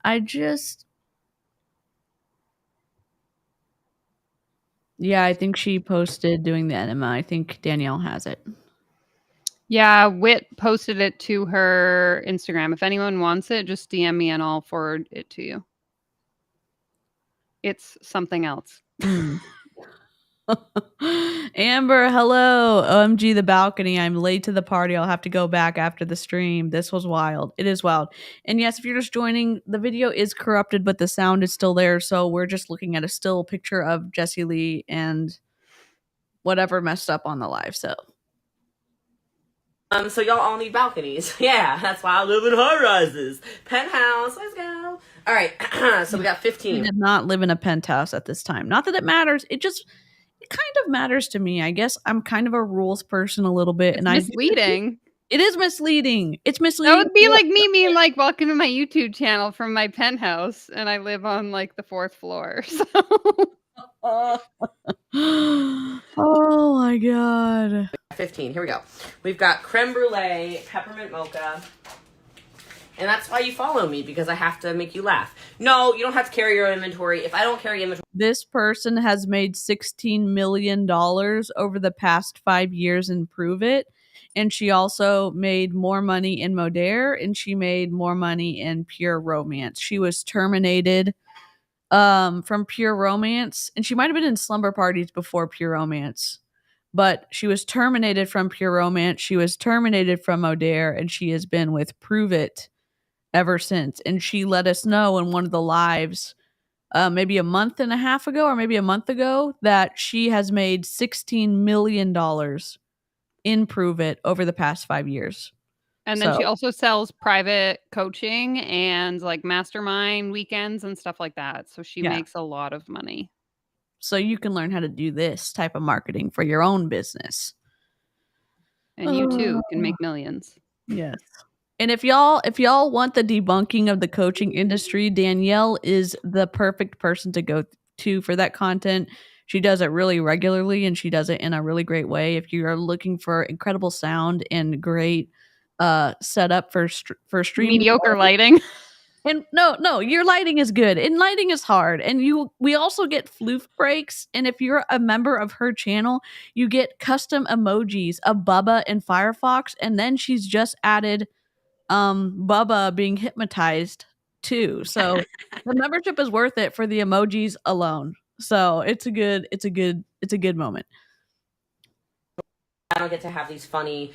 Yeah, I think she posted doing the enema. I think Danielle has it. Yeah, Wit posted it to her Instagram. If anyone wants it, just DM me and I'll forward it to you. It's something else. Amber, hello. OMG, the balcony. I'm late to the party. I'll have to go back after the stream. This was wild. It is wild. And yes, if you're just joining, the video is corrupted, but the sound is still there. So we're just looking at a still picture of Jessie Lee and whatever messed up on the live. So y'all all need balconies. Yeah, that's why I live in high rises. Penthouse, let's go. All right, so we got 15. We did not live in a penthouse at this time. Not that it matters. It kind of matters to me. I guess I'm kind of a rules person a little bit. It's misleading. It is misleading. It's misleading. That would be like me being like, welcome to my YouTube channel from my penthouse, and I live on like the 4th floor. So. Oh my god. 15. Here we go. We've got creme brulee, peppermint mocha. And that's why you follow me, because I have to make you laugh. No, you don't have to carry your inventory. If I don't carry inventory. This person has made $16 million over the past 5 years in Prove It. And she also made more money in Modere, and she made more money in Pure Romance. She was terminated from Pure Romance, and she might have been in Slumber Parties before Pure Romance. But she was terminated from Pure Romance. She was terminated from Modere, and she has been with Prove It ever since. And she let us know in one of the lives maybe a month and a half ago or maybe a month ago that she has made $16 million in Prove It over the past 5 years. And then she also sells private coaching and like mastermind weekends and stuff like that. So she makes a lot of money. So you can learn how to do this type of marketing for your own business. And you too can make millions. Yes. And if y'all want the debunking of the coaching industry, Danielle is the perfect person to go to for that content. She does it really regularly and she does it in a really great way. If you are looking for incredible sound and great setup for streaming, mediocre lighting. And no, your lighting is good and lighting is hard. And we also get floof breaks. And if you're a member of her channel, you get custom emojis of Bubba and Firefox. And then she's just added Bubba being hypnotized too. So the membership is worth it for the emojis alone. So it's a good moment. I don't get to have these funny,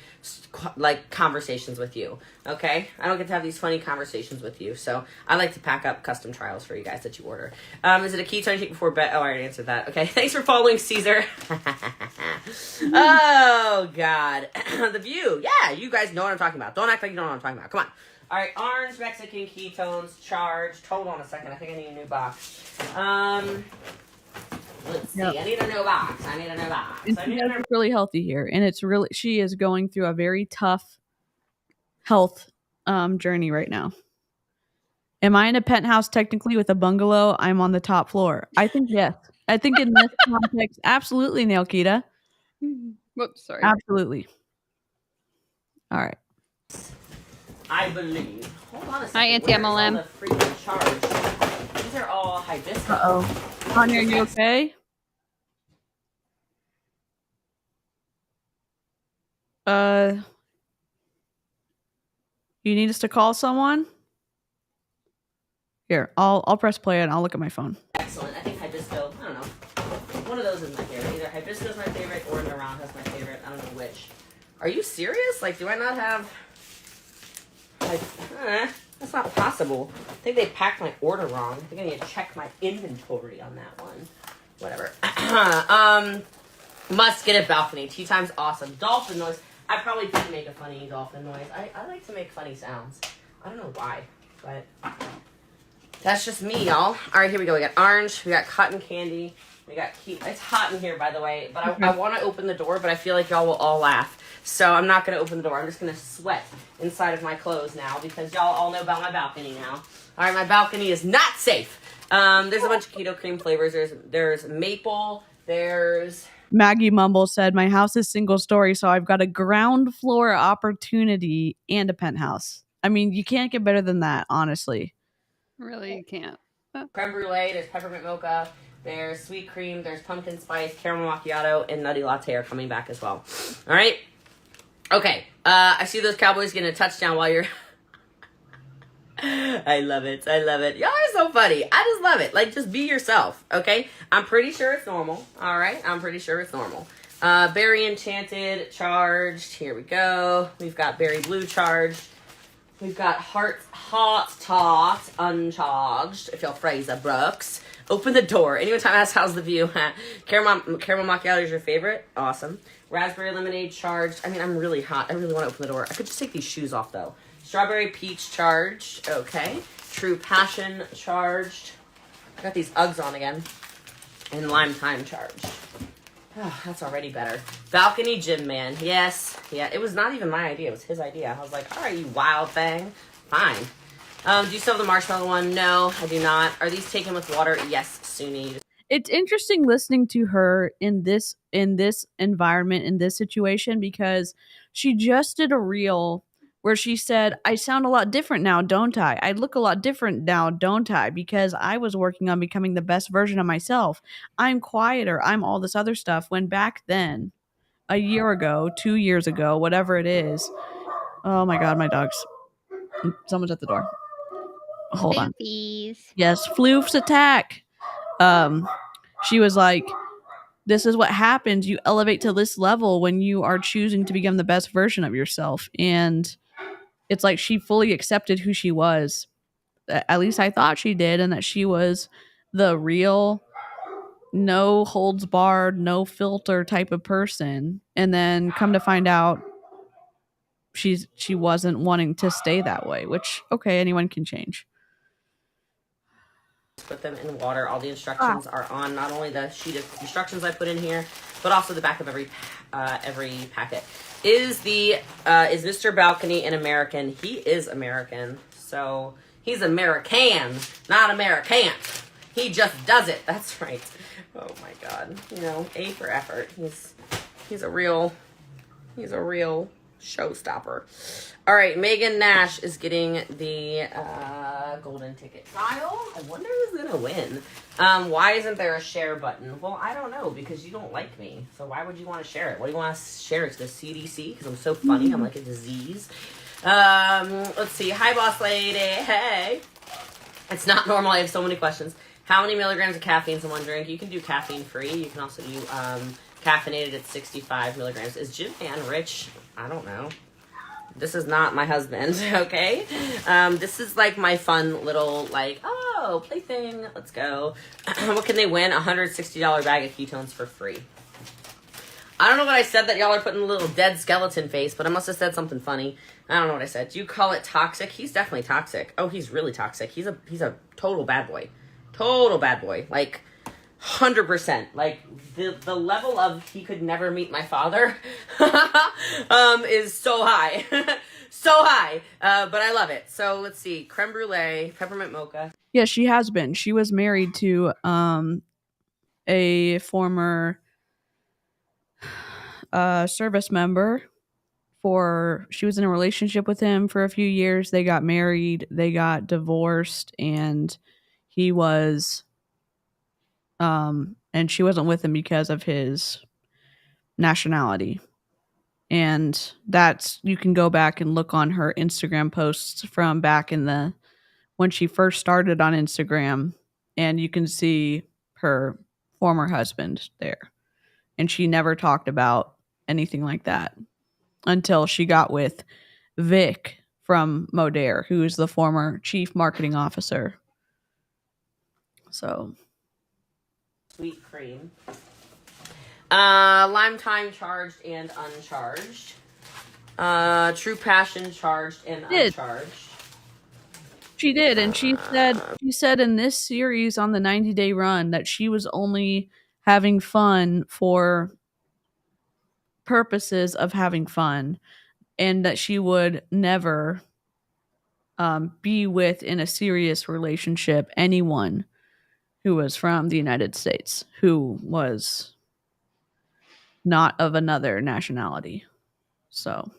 like, conversations with you, okay? I don't get to have these funny conversations with you, so I like to pack up custom trials for you guys that you order. Is it a ketone shake before bed? Oh, I already answered that. Okay, thanks for following, Caesar. Oh, God. The View. Yeah, you guys know what I'm talking about. Don't act like you don't know what I'm talking about. Come on. All right, orange Mexican ketones charged. Hold on a second. I think I need a new box. Let's see. I need a new box. She does really healthy here, and she is going through a very tough health journey right now. Am I in a penthouse technically with a bungalow? I'm on the top floor. I think yes. I think in this context, absolutely, Nailkita. Whoops, sorry. Absolutely. All right. I believe. Hold on a second. Hi, Auntie MLM. Where's all the freaking charge? These are all hibiscus. Uh-oh. Tanya, are you okay? You need us to call someone? Here, I'll press play and I'll look at my phone. Excellent. I think hibisco. I don't know. One of those is my favorite. Either hibisco is my favorite or naranja's my favorite. I don't know which. Are you serious? Like, do I not have? That's not possible. I think they packed my order wrong. I think I need to check my inventory on that one. Whatever. Must get a balcony. Tea time's awesome. Dolphin noise. I probably did make a funny dolphin noise. I like to make funny sounds. I don't know why, but that's just me, y'all. All right, here we go. We got orange. We got cotton candy. We got It's hot in here, by the way, but I want to open the door, but I feel like y'all will all laugh. So I'm not going to open the door. I'm just going to sweat inside of my clothes now because y'all all know about my balcony now. All right, my balcony is not safe. There's a bunch of keto cream flavors. There's maple. There's... Maggie Mumble said, my house is single story, so I've got a ground floor opportunity and a penthouse. I mean, you can't get better than that, honestly. Really, you can't. Creme brulee, there's peppermint mocha, there's sweet cream, there's pumpkin spice, caramel macchiato, and nutty latte are coming back as well. All right? Okay. I see those Cowboys getting a touchdown while you're... I love it. Y'all are so funny. I just love it. Like, just be yourself, okay? I'm pretty sure it's normal, all right? I'm pretty sure it's normal. Berry Enchanted, charged. Here we go. We've got Berry Blue, charged. We've got Hot Tot, uncharged. If y'all Fraser Brooks. Open the door. Anyone time asks, how's the view? Caramel macchiato is your favorite? Awesome. Raspberry lemonade, charged. I mean, I'm really hot. I really want to open the door. I could just take these shoes off, though. Strawberry peach, charged. Okay. True passion, charged. I got these Uggs on again. And lime thyme, charged. Oh, that's already better. Balcony gym man. Yes. Yeah, it was not even my idea. It was his idea. I was like, all right, you wild thing. Fine. Do you still have the marshmallow one? No, I do not. Are these taken with water? Yes, Suni. It's interesting listening to her in this environment, in this situation, because she just did a reel where she said, I sound a lot different now, don't I? I look a lot different now, don't I? Because I was working on becoming the best version of myself. I'm quieter. I'm all this other stuff. When back then, a year ago, 2 years ago, whatever it is. Oh my God, my dogs. Someone's at the door. Hold on. Yes, Floof's attack. She was like, this is what happens. You elevate to this level when you are choosing to become the best version of yourself. And it's like she fully accepted who she was. At least I thought she did. And that she was the real, no holds barred, no filter type of person. And then come to find out, she wasn't wanting to stay that way, which okay, anyone can change. Put them in water. All the instructions are on not only the sheet of instructions I put in here, but also the back of every packet. Is Mr. Balcony an American? He is American. So he's American, not American. He just does it. That's right. Oh my God. A for effort. He's a real showstopper. All right, Megan Nash is getting the golden ticket trial. I wonder who's gonna win. Why isn't there a share button? Well, I don't know, because you don't like me. So why would you want to share it? What do you want to share it to the CDC? Because I'm so funny. I'm like a disease. Let's see. Hi, boss lady. Hey. It's not normal. I have so many questions. How many milligrams of caffeine is in one drink? You can do caffeine free. You can also do caffeinated at 65 milligrams. Is Jim Man rich? I don't know. This is not my husband, okay? This is like my fun little, plaything. Let's go. What can they win? $160 bag of ketones for free. I don't know what I said that y'all are putting a little dead skeleton face, but I must have said something funny. I don't know what I said. Do you call it toxic? He's definitely toxic. Oh, he's really toxic. He's a total bad boy. Total bad boy. 100%. The level of he could never meet my father is so high. So high. But I love it. So let's see. Creme brulee, peppermint mocha. Yeah, she has been. She was married to a former service member. She was in a relationship with him for a few years. They got married. They got divorced, and he was and she wasn't with him because of his nationality. And you can go back and look on her Instagram posts from back in when she first started on Instagram, and you can see her former husband there. And she never talked about anything like that until she got with Vic from Modere, who is the former chief marketing officer. So sweet cream. Lime Time charged and uncharged. True Passion charged and uncharged. She did, and she said in this series on the 90-day run that she was only having fun for purposes of having fun, and that she would never be with in a serious relationship anyone who was from the United States, who was not of another nationality. So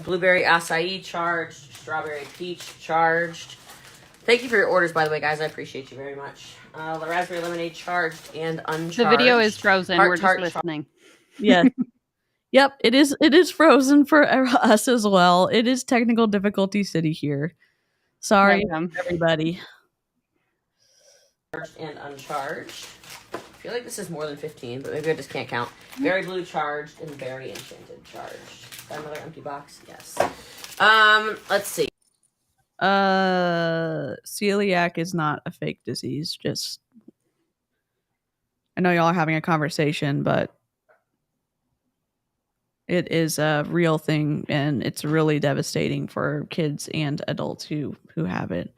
blueberry acai charged, strawberry peach charged. Thank you for your orders, by the way, guys. I appreciate you very much. The raspberry lemonade charged and uncharged. The video is frozen. We're just listening. Yeah. Yep, it is frozen for us as well. It is technical difficulty city here. Sorry, everybody. Charged and uncharged. I feel like this is more than 15, but maybe I just can't count. Berry blue charged and berry enchanted charged. Is that another empty box? Yes. Let's see. Celiac is not a fake disease. Just, I know y'all are having a conversation, but it is a real thing, and it's really devastating for kids and adults who have it.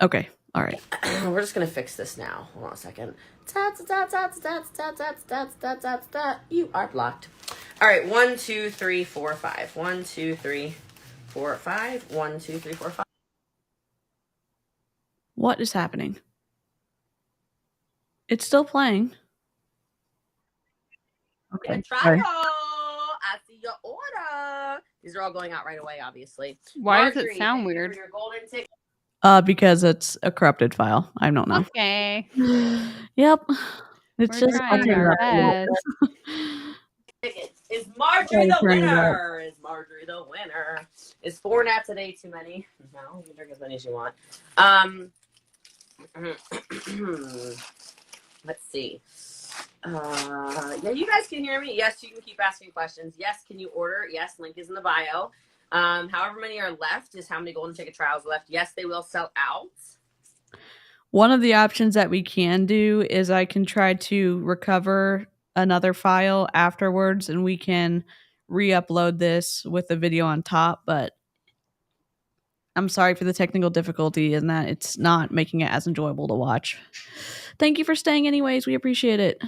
Okay. All right. We're just going to fix this now. Hold on a second. You are blocked. All right. 1, 2, 3, 4, 5. 1, 2, 3, 4, 5. 1, 2, 3, 4, 5. What is happening? It's still playing. Okay. Sorry. I see your order. These are all going out right away, obviously. Why Marjorie, does it sound weird? your golden ticket. Because it's a corrupted file. I don't know. Okay. Yep. It's We're just trying our best. Is Marjorie the winner? Is Marjorie the winner? Is 4 naps a day too many? No, you can drink as many as you want. Let's see. Yeah, you guys can hear me. Yes, you can keep asking questions. Yes, can you order? Yes, link is in the bio. However many are left is how many golden ticket trials left. Yes, they will sell out. One of the options that we can do is I can try to recover another file afterwards, and we can re-upload this with the video on top, but I'm sorry for the technical difficulty in that it's not making it as enjoyable to watch. Thank you for staying anyways. We appreciate it.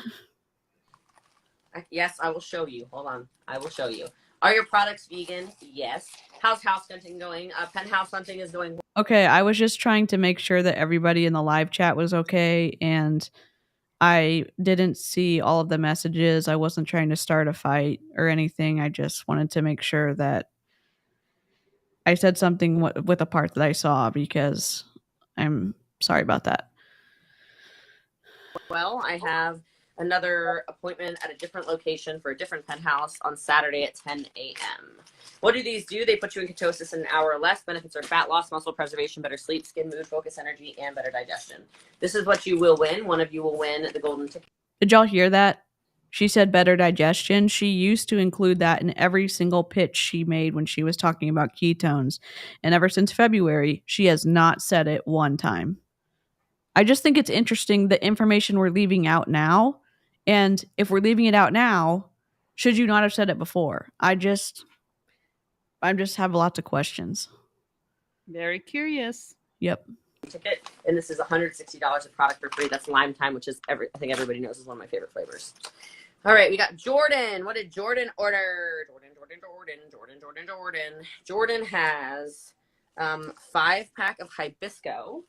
Yes, I will show you. Hold on. I will show you. Are your products vegan? Yes. How's house hunting going? Penthouse hunting is going well. Okay, I was just trying to make sure that everybody in the live chat was okay, and I didn't see all of the messages. I wasn't trying to start a fight or anything. I just wanted to make sure that I said something with a part that I saw, because I'm sorry about that. Well, I have another appointment at a different location for a different penthouse on Saturday at 10 a.m. What do these do? They put you in ketosis in an hour or less. Benefits are fat loss, muscle preservation, better sleep, skin, mood, focus, energy, and better digestion. This is what you will win. One of you will win the golden ticket. Did y'all hear that? She said better digestion. She used to include that in every single pitch she made when she was talking about ketones. And ever since February, she has not said it one time. I just think it's interesting the information we're leaving out now. And if we're leaving it out now, should you not have said it before? I just have lots of questions. Very curious. Yep. Ticket, and this is $160 of product for free. That's lime time, which is I think everybody knows is one of my favorite flavors. All right, we got Jordan. What did Jordan order? Jordan has 5-pack of Hibisco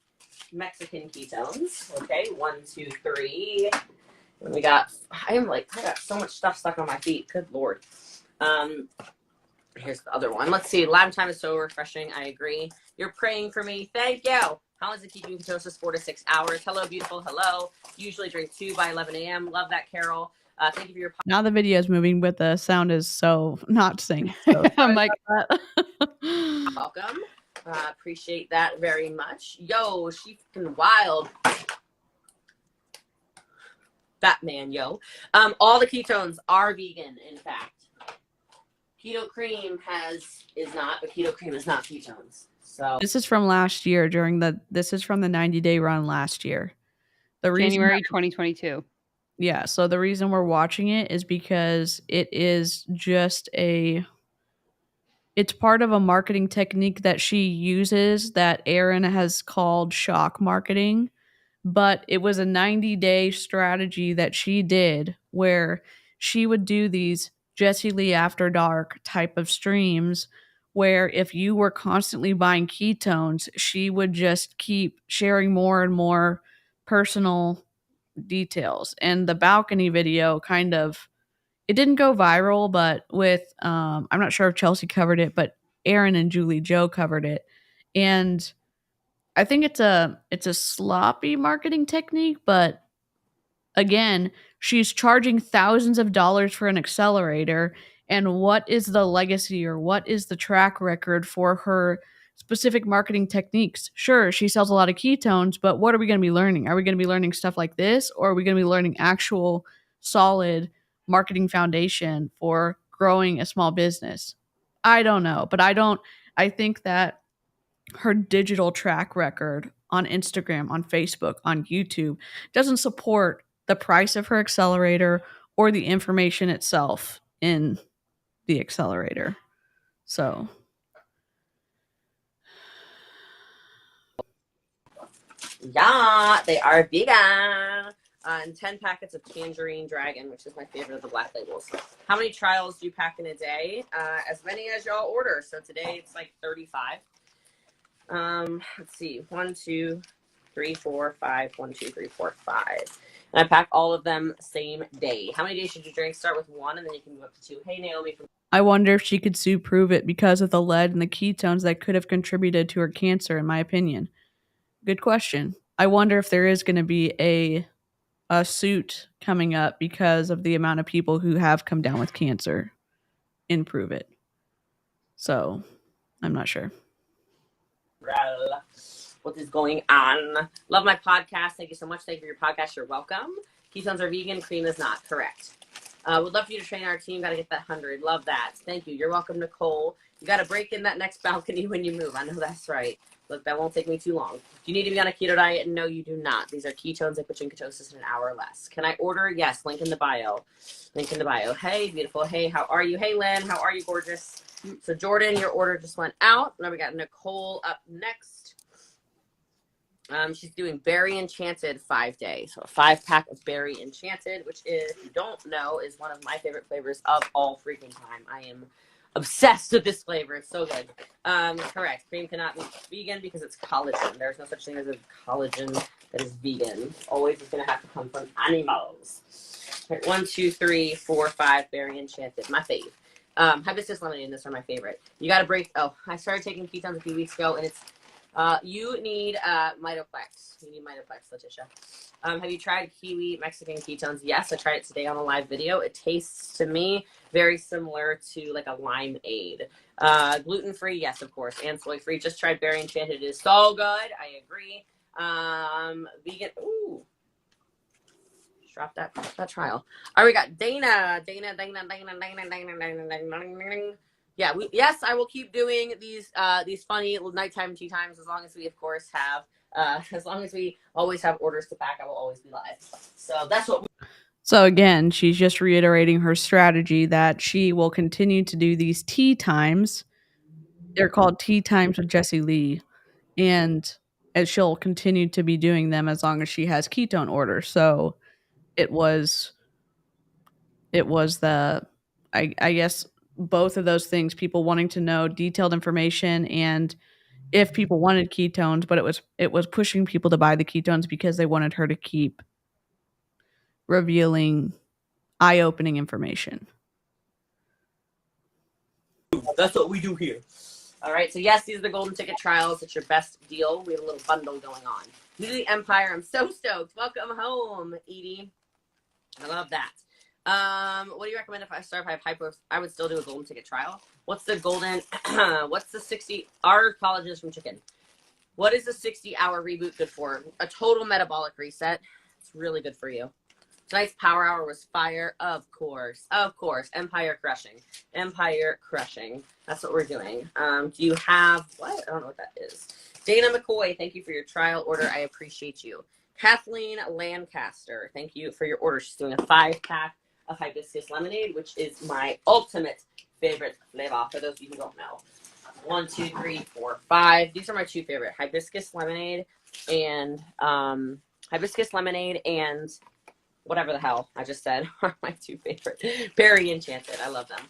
Mexican ketones. Okay, 1, 2, 3. And we got. I got so much stuff stuck on my feet. Good Lord. Here's the other one. Let's see. Lime time is so refreshing. I agree. You're praying for me. Thank you. How does it keep you in ketosis 4 to 6 hours? Hello, beautiful. Hello. Usually drink 2 by 11 a.m. Love that, Carol. Thank you for your. Now the video is moving, but the sound is so not synced. So I'm like, Welcome. Appreciate that very much. Yo, she fucking wild. Batman, yo. All the ketones are vegan, in fact. Keto cream is not, but keto cream is not ketones. So this is from last year this is from the 90-day run last year. January 2022. Yeah, so the reason we're watching it is because it's part of a marketing technique that she uses that Erin has called shock marketing, but it was a 90-day strategy that she did where she would do these Jessie Lee After Dark type of streams where if you were constantly buying ketones, she would just keep sharing more and more personal details. And the balcony video it didn't go viral, but with I'm not sure if Chelsea covered it, but Erin and Julie Joe covered it. And I think it's a sloppy marketing technique, but again, she's charging thousands of dollars for an accelerator. And what is the legacy or what is the track record for her specific marketing techniques? Sure, she sells a lot of ketones, but what are we going to be learning? Are we going to be learning stuff like this, or are we going to be learning actual solid marketing foundation for growing a small business? I don't know, but I think that her digital track record on Instagram, on Facebook, on YouTube doesn't support the price of her accelerator or the information itself in the accelerator. So yeah, they are vegan. And 10 packets of Tangerine Dragon, which is my favorite of the black labels. How many trials do you pack in a day? As many as y'all order. So today it's like 35. Let's see. 1, 2, 3, 4, 5. 1, 2, 3, 4, 5. And I pack all of them same day. How many days should you drink? Start with 1 and then you can move up to 2. Hey, Naomi. I wonder if she could sue Prove It because of the lead and the ketones that could have contributed to her cancer, in my opinion. Good question. I wonder if there is going to be a suit coming up because of the amount of people who have come down with cancer in Prove It. So, I'm not sure. What is going on? Love my podcast. Thank you so much. Thank you for your podcast. You're welcome. Ketones are vegan. Cream is not. Correct. Would love for you to train our team. Got to get that 100. Love that. Thank you. You're welcome, Nicole. You got to break in that next balcony when you move. I know that's right. Look, that won't take me too long. Do you need to be on a keto diet? No, you do not. These are ketones that put you in ketosis in an hour or less. Can I order? Yes. Link in the bio. Link in the bio. Hey, beautiful. Hey, how are you? Hey, Lynn. How are you, gorgeous? So, Jordan, your order just went out. Now we got Nicole up next. She's doing Berry Enchanted 5-day. So a 5-pack of Berry Enchanted, which is, if you don't know, is one of my favorite flavors of all freaking time. I am obsessed with this flavor. It's so good. Correct. Cream cannot be vegan because it's collagen. There's no such thing as a collagen that is vegan. It's always going to have to come from animals. Right, 1, 2, 3, 4, 5, Berry Enchanted. My fave. Hibiscus lemonade, and this are my favorite. You got to break. Oh, I started taking ketones a few weeks ago, and it's you need Mitoplex. You need Mitoplex, Letitia. Have you tried kiwi Mexican ketones? Yes, I tried it today on a live video. It tastes to me very similar to like a limeade. Gluten-free, yes, of course, and soy-free. Just tried Berry Enchanted. It is so good. I agree. Vegan. Ooh. Drop that trial. All right, we got Dana. Yeah, yes, I will keep doing these funny nighttime tea times as long as we, of course, have as long as we always have orders to pack. I will always be live. So that's what. So again, she's just reiterating her strategy that she will continue to do these tea times. They're called tea times with Jessie Lee, and as she'll continue to be doing them as long as she has ketone orders. So it was the I guess both of those things, people wanting to know detailed information and if people wanted ketones, but it was pushing people to buy the ketones because they wanted her to keep revealing eye-opening information. That's what we do here. All right, so yes, these are the golden ticket trials. It's your best deal. We have a little bundle going on. New to the Empire. I'm so stoked. Welcome home, Edie. I love that. What do you recommend if I have hypo? I would still do a golden ticket trial. What's the golden? What's the 60? Our collagen is from chicken. What is the 60-hour reboot good for? A total metabolic reset. It's really good for you. Tonight's power hour was fire. Of course. Empire crushing. That's what we're doing. Do you have what? I don't know what that is. Dana McCoy, thank you for your trial order. I appreciate you. Kathleen Lancaster, thank you for your order. She's doing a 5-pack of hibiscus lemonade, which is my ultimate favorite flavor for those of you who don't know. 1, 2, 3, 4, 5. These are my 2 favorite. Hibiscus lemonade and whatever the hell I just said are my 2 favorite. Berry Enchanted. I love them.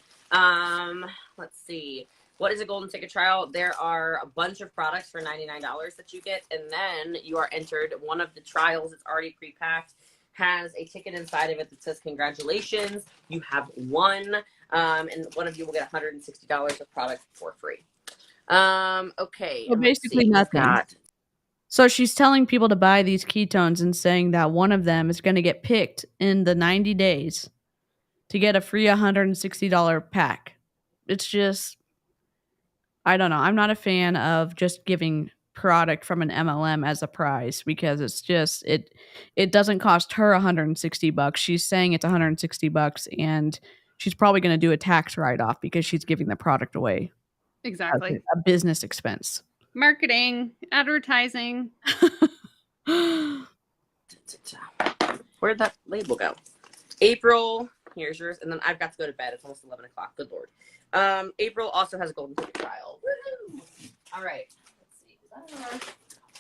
Let's see. What is a golden ticket trial? There are a bunch of products for $99 that you get, and then you are entered. One of the trials, it's already pre-packed, has a ticket inside of it that says congratulations, you have won, and one of you will get $160 of product for free. Okay. So basically nothing. So she's telling people to buy these ketones and saying that one of them is going to get picked in the 90 days to get a free $160 pack. It's just, I don't know. I'm not a fan of just giving product from an MLM as a prize because it's just, it doesn't cost her $160. She's saying it's $160 and she's probably going to do a tax write-off because she's giving the product away. Exactly. A business expense. Marketing, advertising. Where'd that label go? April, here's yours. And then I've got to go to bed. It's almost 11 o'clock. Good Lord. April also has a golden ticket trial. Woo-hoo! All right. Let's see. Is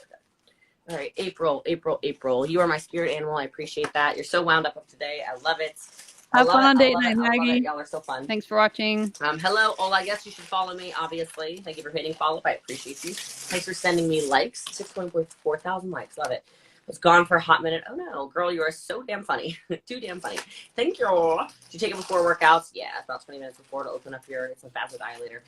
that all right, April. You are my spirit animal. I appreciate that. You're so wound up today. I love it. Have fun on date night, Maggie. Y'all are so fun. Thanks for watching. Hello, Ola. Yes, you should follow me, obviously. Thank you for hitting follow. I appreciate you. Thanks for sending me likes. 6.4 thousand likes. Love it. Was gone for a hot minute. Oh no, girl, you are so damn funny. Too damn funny. Thank you. Did you take it before workouts? Yeah, about 20 minutes before to open up your some vasodilator.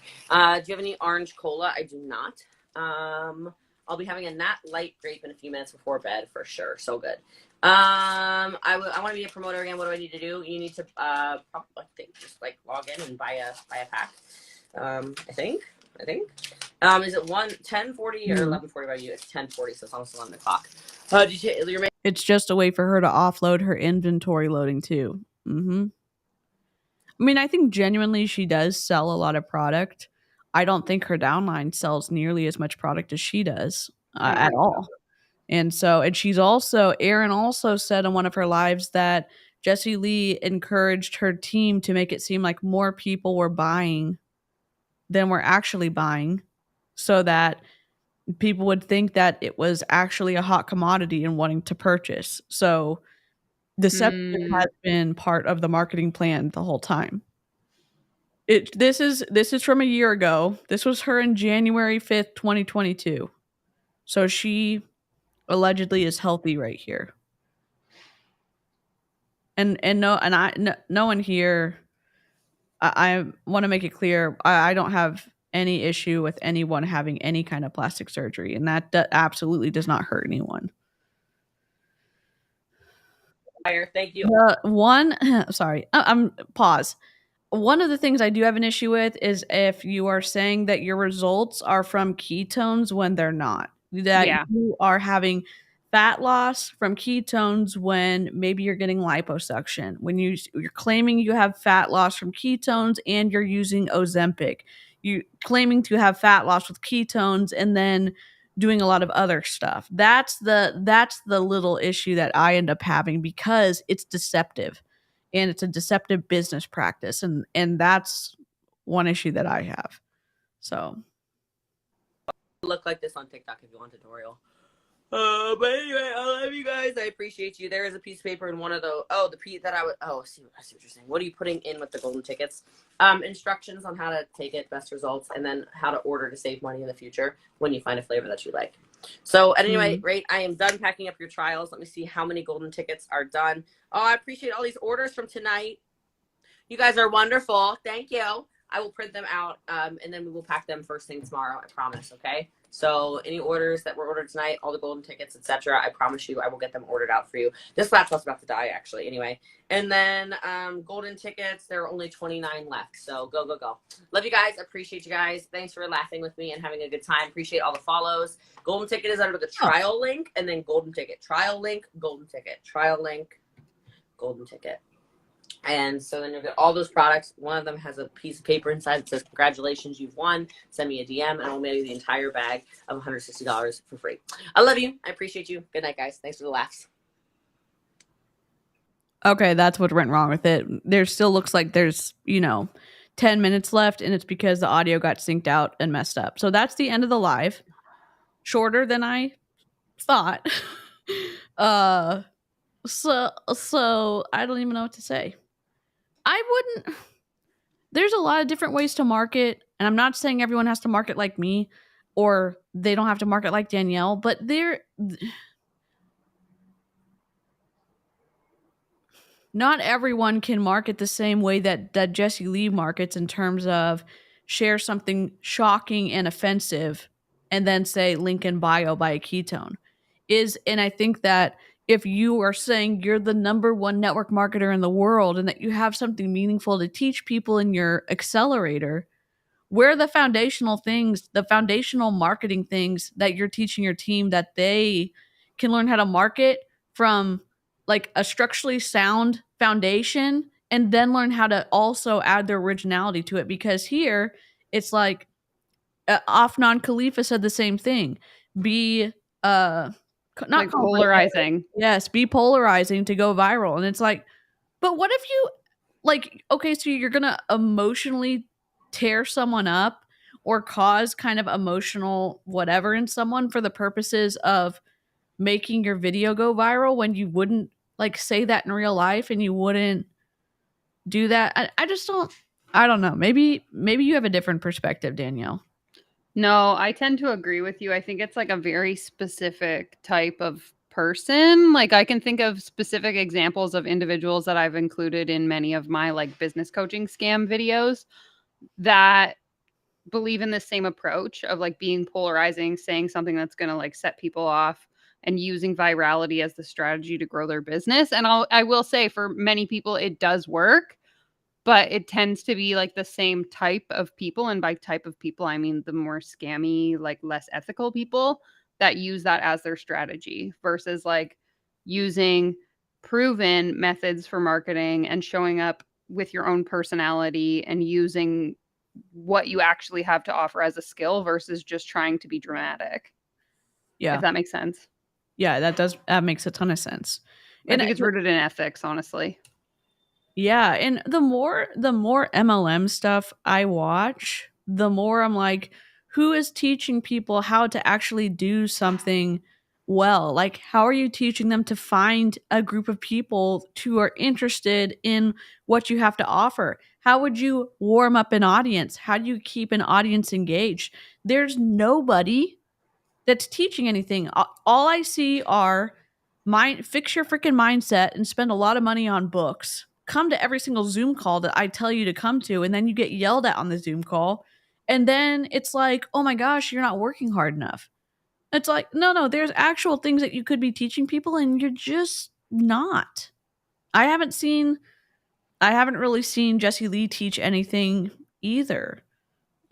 Do you have any orange cola? I do not. I'll be having a Nat Light grape in a few minutes before bed for sure. So good. I want to be a promoter again. What do I need to do? You need to probably just like log in and buy a pack. I think. Is it 10:40 or 11:40 by you? It's 10:40, so it's almost 11 o'clock. It's just a way for her to offload her inventory loading too. Mm-hmm. mean, I think genuinely she does sell a lot of product. I don't think her downline sells nearly as much product as she does at all. And so, and she's also, Erin also said on one of her lives that Jessie Lee encouraged her team to make it seem like more people were buying than were actually buying, so that people would think that it was actually a hot commodity and wanting to purchase. So deception has been part of the marketing plan the whole time. This is from a year ago. This was her in January 5th, 2022. So she allegedly is healthy right here. No one here, I want to make it clear, I don't have any issue with anyone having any kind of plastic surgery, and that absolutely does not hurt anyone. Thank you. Pause. One of the things I do have an issue with is if you are saying that your results are from ketones when they're not. That you are having fat loss from ketones when maybe you're getting liposuction. When you're claiming you have fat loss from ketones and you're using Ozempic. You claiming to have fat loss with ketones and then doing a lot of other stuff. That's the little issue that I end up having, because it's deceptive. And it's a deceptive business practice, and that's one issue that I have. So look like this on TikTok if you want a tutorial. But anyway, I love you guys. I appreciate you. There is a piece of paper in one of those. Oh, the piece that I would. Oh, I see what you're saying. What are you putting in with the golden tickets? Instructions on how to take it, best results, and then how to order to save money in the future when you find a flavor that you like. So at any rate, I am done packing up your trials. Let me see how many golden tickets are done. Oh, I appreciate all these orders from tonight. You guys are wonderful. Thank you. I will print them out, and then we will pack them first thing tomorrow. I promise. Okay. So any orders that were ordered tonight, all the golden tickets, etc., I promise you I will get them ordered out for you. This laptop's about to die, actually, anyway. And then golden tickets, there are only 29 left. So go, go, go. Love you guys. Appreciate you guys. Thanks for laughing with me and having a good time. Appreciate all the follows. Golden ticket is under the trial link, and then golden ticket. Trial link, golden ticket. Trial link, golden ticket. And so then you'll get all those products. One of them has a piece of paper inside that says, congratulations, you've won. Send me a DM, and I'll mail you the entire bag of $160 for free. I love you. I appreciate you. Good night, guys. Thanks for the laughs. Okay, that's what went wrong with it. There still looks like there's, 10 minutes left, and it's because the audio got synced out and messed up. So that's the end of the live. Shorter than I thought. So I don't even know what to say. There's a lot of different ways to market, and I'm not saying everyone has to market like me or they don't have to market like Danielle, but not everyone can market the same way that Jessie Lee markets, in terms of share something shocking and offensive and then say link in bio by a ketone. And I think that if you are saying you're the #1 network marketer in the world and that you have something meaningful to teach people in your accelerator, where are the foundational things, the foundational marketing things that you're teaching your team that they can learn how to market from, like a structurally sound foundation, and then learn how to also add their originality to it? Because here it's like Afnan Khalifa said the same thing. Be not like polarizing. Yes, be polarizing to go viral. And it's like, but what if you, like, okay, so you're gonna emotionally tear someone up or cause kind of emotional whatever in someone for the purposes of making your video go viral, when you wouldn't like say that in real life, and you wouldn't do that. I don't know. Maybe you have a different perspective, Danielle. No, I tend to agree with you. I think it's like a very specific type of person. Like, I can think of specific examples of individuals that I've included in many of my like business coaching scam videos that believe in the same approach of like being polarizing, saying something that's going to like set people off, and using virality as the strategy to grow their business. And I will say, for many people it does work, but it tends to be like the same type of people. And by type of people, I mean the more scammy, like less ethical people that use that as their strategy, versus like using proven methods for marketing and showing up with your own personality and using what you actually have to offer as a skill versus just trying to be dramatic. Yeah. If that makes sense. Yeah, that makes a ton of sense. I think it's rooted in ethics, honestly. Yeah, and the more MLM stuff I watch, the more I'm like, who is teaching people how to actually do something well? Like, how are you teaching them to find a group of people who are interested in what you have to offer? How would you warm up an audience? How do you keep an audience engaged? There's nobody that's teaching anything. All I see are fix your freaking mindset and spend a lot of money on books. Come to every single Zoom call that I tell you to come to, and then you get yelled at on the Zoom call. And then it's like, oh my gosh, you're not working hard enough. It's like, no, there's actual things that you could be teaching people, and you're just not. I haven't really seen Jessie Lee teach anything either.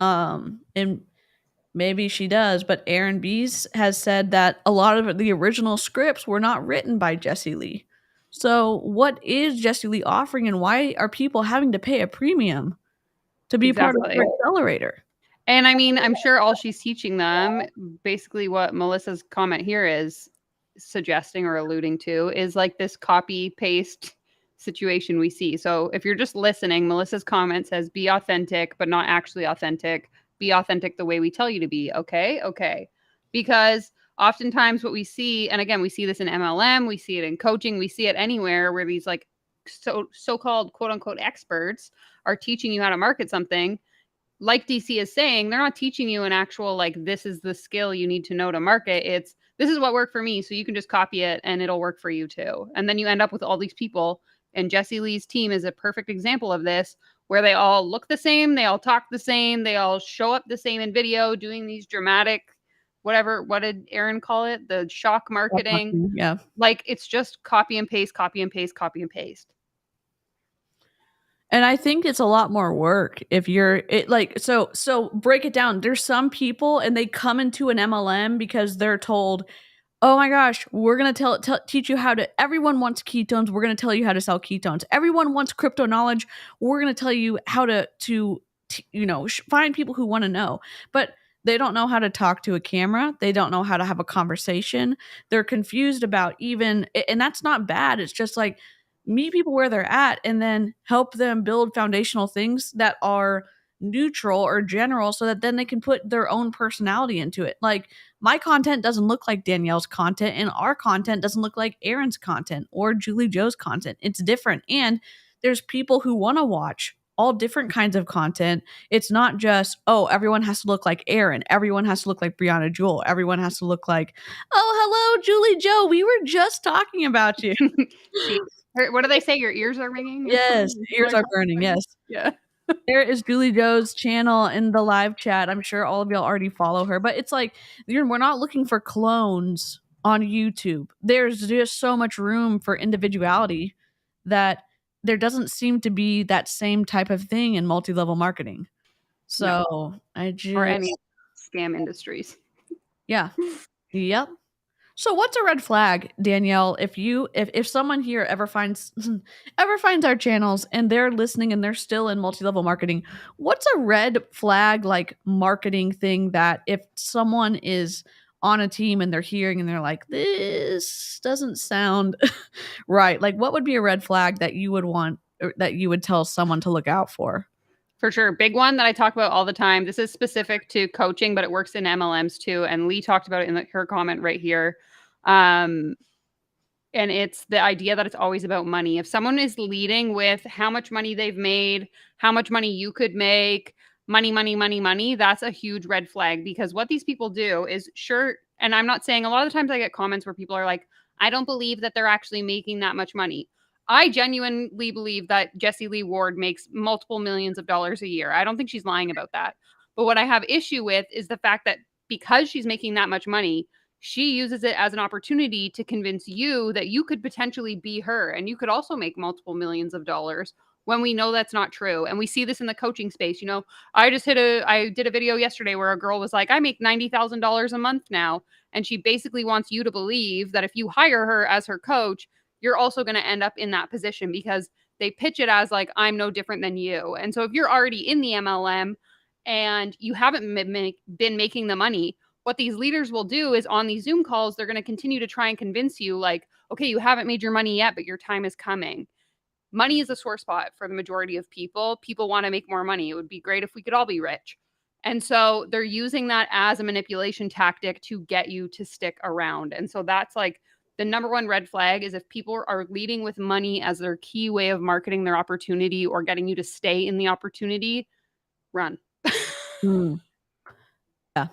And maybe she does, but Aaron Bees has said that a lot of the original scripts were not written by Jessie Lee. So, what is Jessie Lee offering, and why are people having to pay a premium to be part of her accelerator? And I mean, I'm sure all she's teaching them, basically what Melissa's comment here is suggesting or alluding to, is like this copy paste situation we see. So if you're just listening, Melissa's comment says, be authentic, but not actually authentic. Be authentic the way we tell you to be. Okay. Because oftentimes what we see, and again, we see this in MLM, we see it in coaching, we see it anywhere where these like so-called quote unquote experts are teaching you how to market something. Like DC is saying, they're not teaching you an actual, like, this is the skill you need to know to market. It's, this is what worked for me, so you can just copy it and it'll work for you too. And then you end up with all these people. And Jessie Lee's team is a perfect example of this, where they all look the same, they all talk the same, they all show up the same in video, doing these dramatic, whatever, what did Aaron call it? The shock marketing. Yeah. Like, it's just copy and paste, copy and paste, copy and paste. And I think it's a lot more work if you're so break it down. There's some people and they come into an MLM because they're told, oh my gosh, we're going to teach you how to, everyone wants ketones. We're going to tell you how to sell ketones. Everyone wants crypto knowledge. We're going to tell you how to find people who want to know. But they don't know how to talk to a camera. They don't know how to have a conversation. They're confused about even, and that's not bad. It's just like, meet people where they're at and then help them build foundational things that are neutral or general so that then they can put their own personality into it. Like, my content doesn't look like Danielle's content, and our content doesn't look like Aaron's content or Julie Joe's content. It's different. And there's people who want to watch all different kinds of content. It's not just, oh, everyone has to look like Aaron. Everyone has to look like Brianna Jewel. Everyone has to look like, oh, hello, Julie Joe. We were just talking about you. What do they say? Your ears are ringing? Yes, ears are burning. Yes. Yeah. There is Julie Joe's channel in the live chat. I'm sure all of y'all already follow her, but it's like, we're not looking for clones on YouTube. There's just so much room for individuality that there doesn't seem to be that same type of thing in multi-level marketing. So or any scam industries. Yeah. Yep. So what's a red flag, Danielle, if someone here ever finds our channels and they're listening and they're still in multi-level marketing, what's a red flag like marketing thing that if someone is on a team and they're hearing and they're like, this doesn't sound right, like what would be a red flag that you would want, or that you would tell someone to look out for? For sure. Big one that I talk about all the time. This is specific to coaching, but it works in MLMs too. And Lee talked about it in her comment right here. And it's the idea that it's always about money. If someone is leading with how much money they've made, how much money you could make, money, that's a huge red flag, because what these people do is, sure, and I'm not saying, a lot of the times I get comments where people are like, I don't believe that they're actually making that much money. I genuinely believe that Jessie Lee Ward makes multiple millions of dollars a year. I don't think she's lying about that. But what I have issue with is the fact that because she's making that much money, she uses it as an opportunity to convince you that you could potentially be her and you could also make multiple millions of dollars, when we know that's not true. And we see this in the coaching space. You know, I did a video yesterday where a girl was like, I make $90,000 a month now. And she basically wants you to believe that if you hire her as her coach, you're also going to end up in that position, because they pitch it as like, I'm no different than you. And so if you're already in the MLM and you haven't been making the money, what these leaders will do is on these Zoom calls, they're going to continue to try and convince you like, okay, you haven't made your money yet, but your time is coming. Money is a sore spot for the majority of people. People want to make more money. It would be great if we could all be rich. And so they're using that as a manipulation tactic to get you to stick around. And so that's like the number one red flag is if people are leading with money as their key way of marketing their opportunity or getting you to stay in the opportunity, run. Yeah.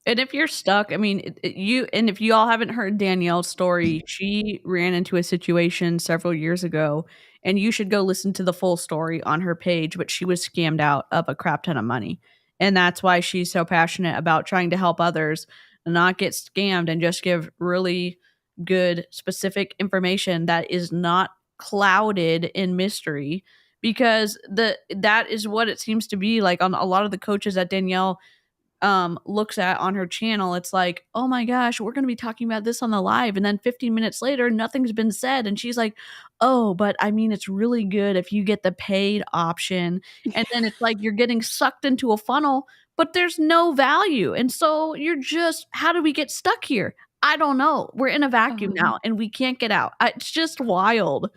And if you're stuck, I mean, if you all haven't heard Danielle's story, she ran into a situation several years ago, and you should go listen to the full story on her page, but she was scammed out of a crap ton of money. And that's why she's so passionate about trying to help others not get scammed and just give really good, specific information that is not clouded in mystery, because that is what it seems to be like on a lot of the coaches that Danielle looks at on her channel. It's like, oh my gosh, we're going to be talking about this on the live, and then 15 minutes later nothing's been said, and she's like, oh, but I mean, it's really good if you get the paid option. And then it's like you're getting sucked into a funnel, but there's no value, and so you're just, how do we get stuck here? I don't know. We're in a vacuum now and we can't get out. It's just wild.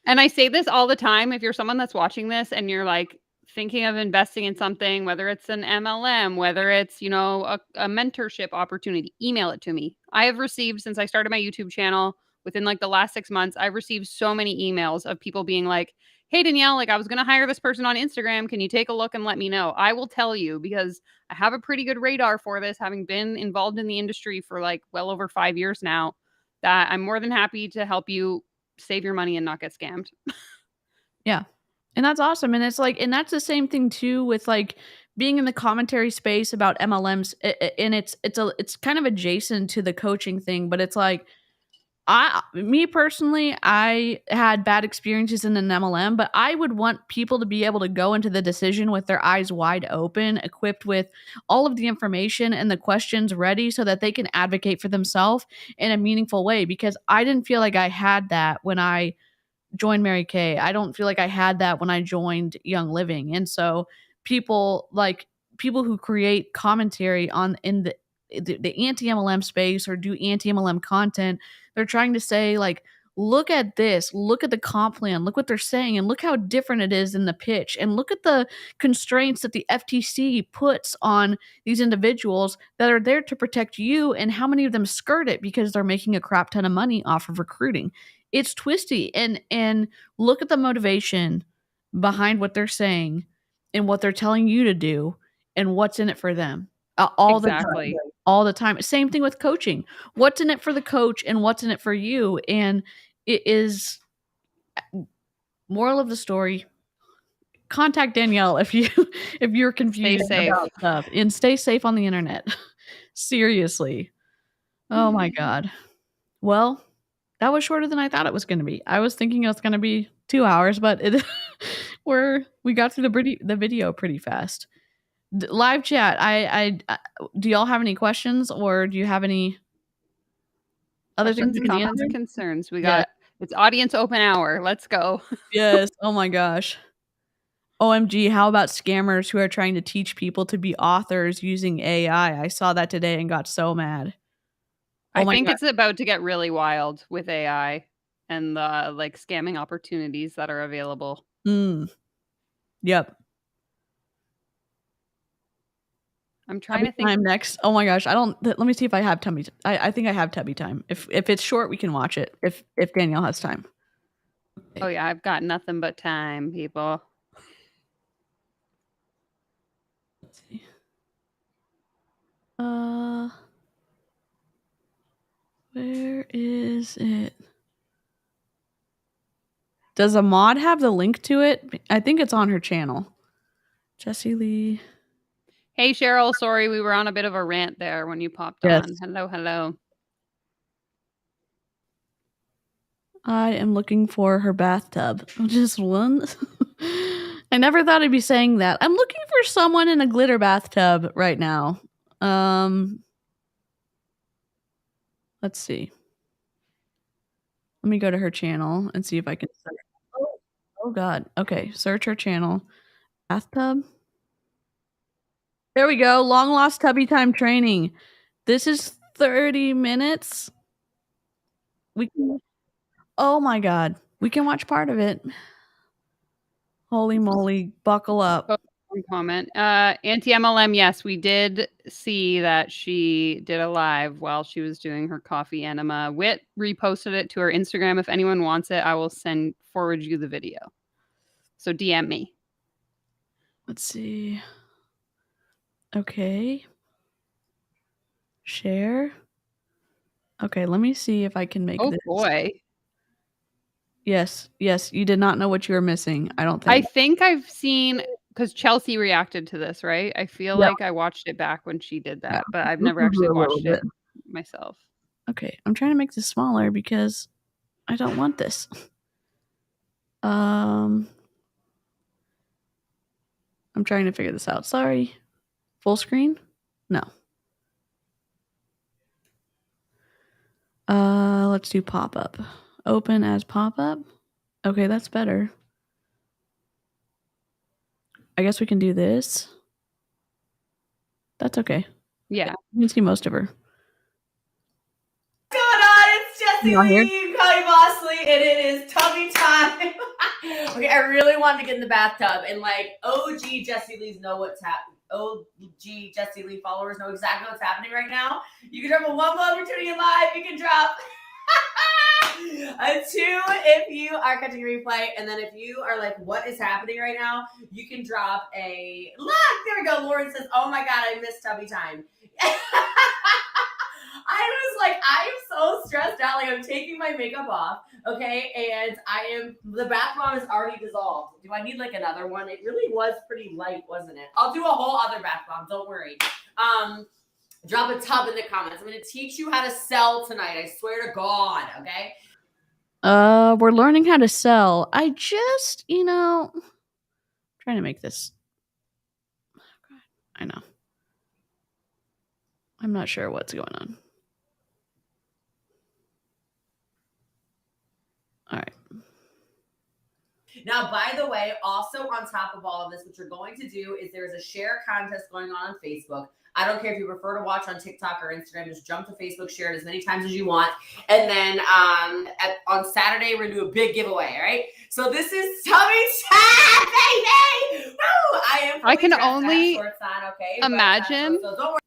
And I say this all the time. If you're someone that's watching this and you're like thinking of investing in something, whether it's an MLM, whether it's, you know, a mentorship opportunity, email it to me. I have received, since I started my YouTube channel within like the last 6 months, I've received so many emails of people being like, hey, Danielle, like I was going to hire this person on Instagram. Can you take a look and let me know? I will tell you, because I have a pretty good radar for this, having been involved in the industry for like well over 5 years now, that I'm more than happy to help you save your money and not get scammed. Yeah. And that's awesome. And it's like, and that's the same thing too with like being in the commentary space about MLMs. And it's kind of adjacent to the coaching thing, but it's like, me personally, I had bad experiences in an MLM, but I would want people to be able to go into the decision with their eyes wide open, equipped with all of the information and the questions ready so that they can advocate for themselves in a meaningful way. Because I didn't feel like I had that when I joined Mary Kay. I don't feel like I had that when I joined Young Living. And so people who create commentary on in the anti-MLM space or do anti-MLM content, they're trying to say like, look at this, look at the comp plan, look what they're saying, and look how different it is in the pitch, and look at the constraints that the FTC puts on these individuals that are there to protect you, and how many of them skirt it because they're making a crap ton of money off of recruiting. It's twisty, and look at the motivation behind what they're saying and what they're telling you to do and what's in it for them. All the time. Same thing with coaching. What's in it for the coach and what's in it for you? And it is, moral of the story, contact Danielle if you're confused about stuff, and stay safe on the internet. Seriously. Oh my God. Well, that was shorter than I thought it was going to be. I was thinking it was going to be 2 hours, but we got through the video pretty fast. Live chat. I do y'all have any questions, or do you have any other things, comments, and concerns? We got it's audience open hour. Let's go. Yes. Oh my gosh. OMG, how about scammers who are trying to teach people to be authors using AI? I saw that today and got so mad. I think it's about to get really wild with AI and the like scamming opportunities that are available. Yep. I'm trying to think. Time next. Oh my gosh. Let me see if I have Tubby. I think I have Tubby time. If it's short, we can watch it. If Danielle has time. Oh yeah, I've got nothing but time, people. Let's see. Where is it? Does a mod have the link to it? I think it's on her channel. Jessie Lee. Hey Cheryl, sorry we were on a bit of a rant there when you popped on. Hello. I am looking for her bathtub. Just one. I never thought I'd be saying that. I'm looking for someone in a glitter bathtub right now. Let's see. Let me go to her channel and see if I can. Oh God. Okay. Search her channel. Bathtub. There we go. Long lost Tubby time training. This is 30 minutes. We can. Oh my God. We can watch part of it. Holy moly! Buckle up. One comment. Anti-MLM, yes, we did see that she did a live while she was doing her coffee enema. Wit reposted it to her Instagram. If anyone wants it, I will forward you the video. So DM me. Let's see. Okay. Share. Okay, let me see if I can make this. Oh boy. Yes, you did not know what you were missing. I don't I think. think I've seen, because Chelsea reacted to this, right? I feel like I watched it back when she did that, but I've never actually watched it myself. Okay, I'm trying to make this smaller because I don't want this. I'm trying to figure this out. Sorry. Full screen? No. Let's do pop-up. Open as pop-up. Okay, that's better. I guess we can do this. That's okay. Yeah. You can see most of her. What's going on? It's Jessie You all here? Lee, Kelly Bosley, and it is Tubby time. Okay, I really wanted to get in the bathtub, and like OG Jessie Lee's know what's happening. OG Jessie Lee followers know exactly what's happening right now. You can drop a 1 opportunity live. You can drop a 2 if you are catching a replay, and then if you are like, what is happening right now? You can drop a look. There we go. Lauren says, "Oh my God, I missed Tubby time." I was like, I am so stressed out. Like, I'm taking my makeup off, okay? And the bath bomb is already dissolved. Do I need like another one? It really was pretty light, wasn't it? I'll do a whole other bath bomb. Don't worry. Drop a tub in the comments. I'm going to teach you how to sell tonight. I swear to God, okay? We're learning how to sell. I just, trying to make this. I know. I'm not sure what's going on. All right. Now, by the way, also on top of all of this, what you're going to do is there's a share contest going on Facebook. I don't care if you prefer to watch on TikTok or Instagram. Just jump to Facebook, share it as many times as you want. And then on Saturday, we're going to do a big giveaway, all right? So this is Tubby time, baby! Woo! I can only okay? imagine so don't worry.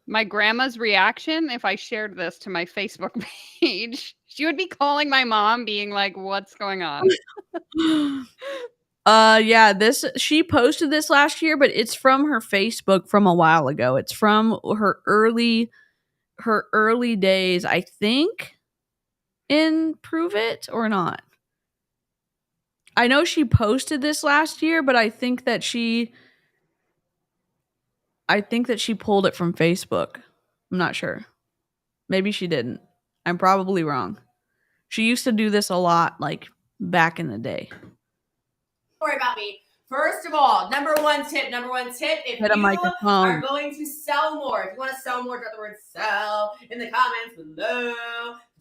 My grandma's reaction if I shared this to my Facebook page. She would be calling my mom being like, what's going on? Yeah, she posted this last year, but it's from her Facebook from a while ago. It's from her early days, I think, in Prove It or Not. I know she posted this last year, but I think that she pulled it from Facebook. I'm not sure. Maybe she didn't. I'm probably wrong. She used to do this a lot, like back in the day. Don't worry about me. First of all, number one tip, if you are going to sell more, if you want to sell more, drop the word sell in the comments below.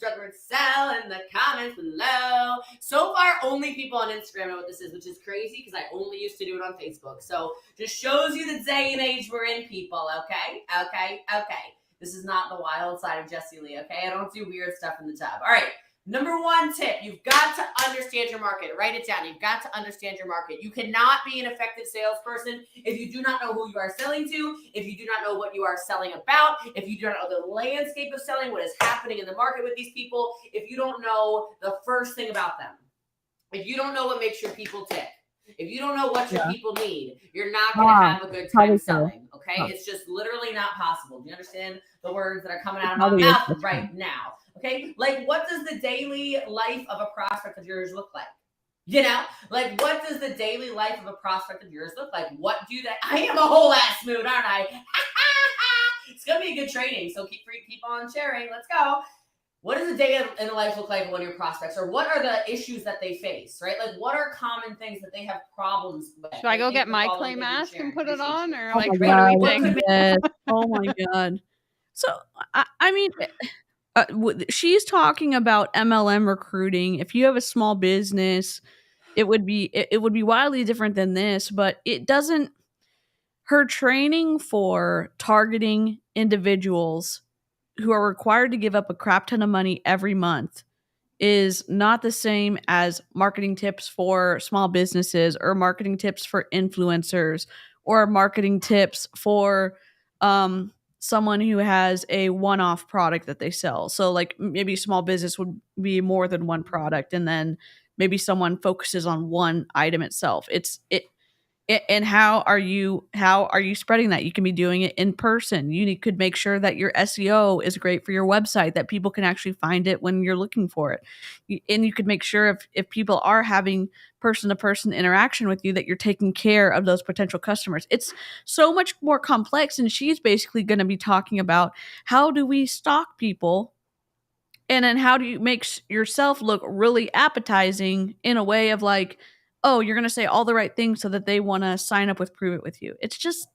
Drop the word sell in the comments below. So far, only people on Instagram know what this is, which is crazy because I only used to do it on Facebook. So just shows you the day and age we're in, people, okay? This is not the wild side of Jessie Lee, okay? I don't do weird stuff in the tub. All right. Number one tip, you've got to understand your market. Write it down. You've got to understand your market. You cannot be an effective salesperson if you do not know who you are selling to, if you do not know what you are selling about, if you do not know the landscape of selling, what is happening in the market with these people, if you don't know the first thing about them, if you don't know what makes your people tick, if you don't know what your people need, you're not going to have a good time selling, okay? It's just literally not possible. Do you understand the words that are coming out of my mouth right now? Okay, like what does the daily life of a prospect of yours look like? You know, like what does the daily life of a prospect of yours look like? What do they? I am a whole ass mood, aren't I? It's gonna be a good training, so keep on sharing. Let's go. What does a day in the life look like of one of your prospects, or what are the issues that they face? Right, like what are common things that they have problems with? Should I go get my clay mask and put it on, or like what do we think? Yes. Oh my God! So I mean. She's talking about MLM recruiting. If you have a small business, it would be wildly different than this, but it doesn't. Her training for targeting individuals who are required to give up a crap ton of money every month is not the same as marketing tips for small businesses or marketing tips for influencers or marketing tips for someone who has a one-off product that they sell. So like maybe a small business would be more than one product, and then maybe someone focuses on one item itself. And how are you spreading that? You can be doing it in person. Could make sure that your SEO is great for your website, that people can actually find it when you're looking for it. And you could make sure if people are having person-to-person interaction with you, that you're taking care of those potential customers. It's so much more complex, and she's basically going to be talking about how do we stalk people, and then how do you make yourself look really appetizing in a way of like, oh, you're going to say all the right things so that they want to sign up with Prove It with you. It's just,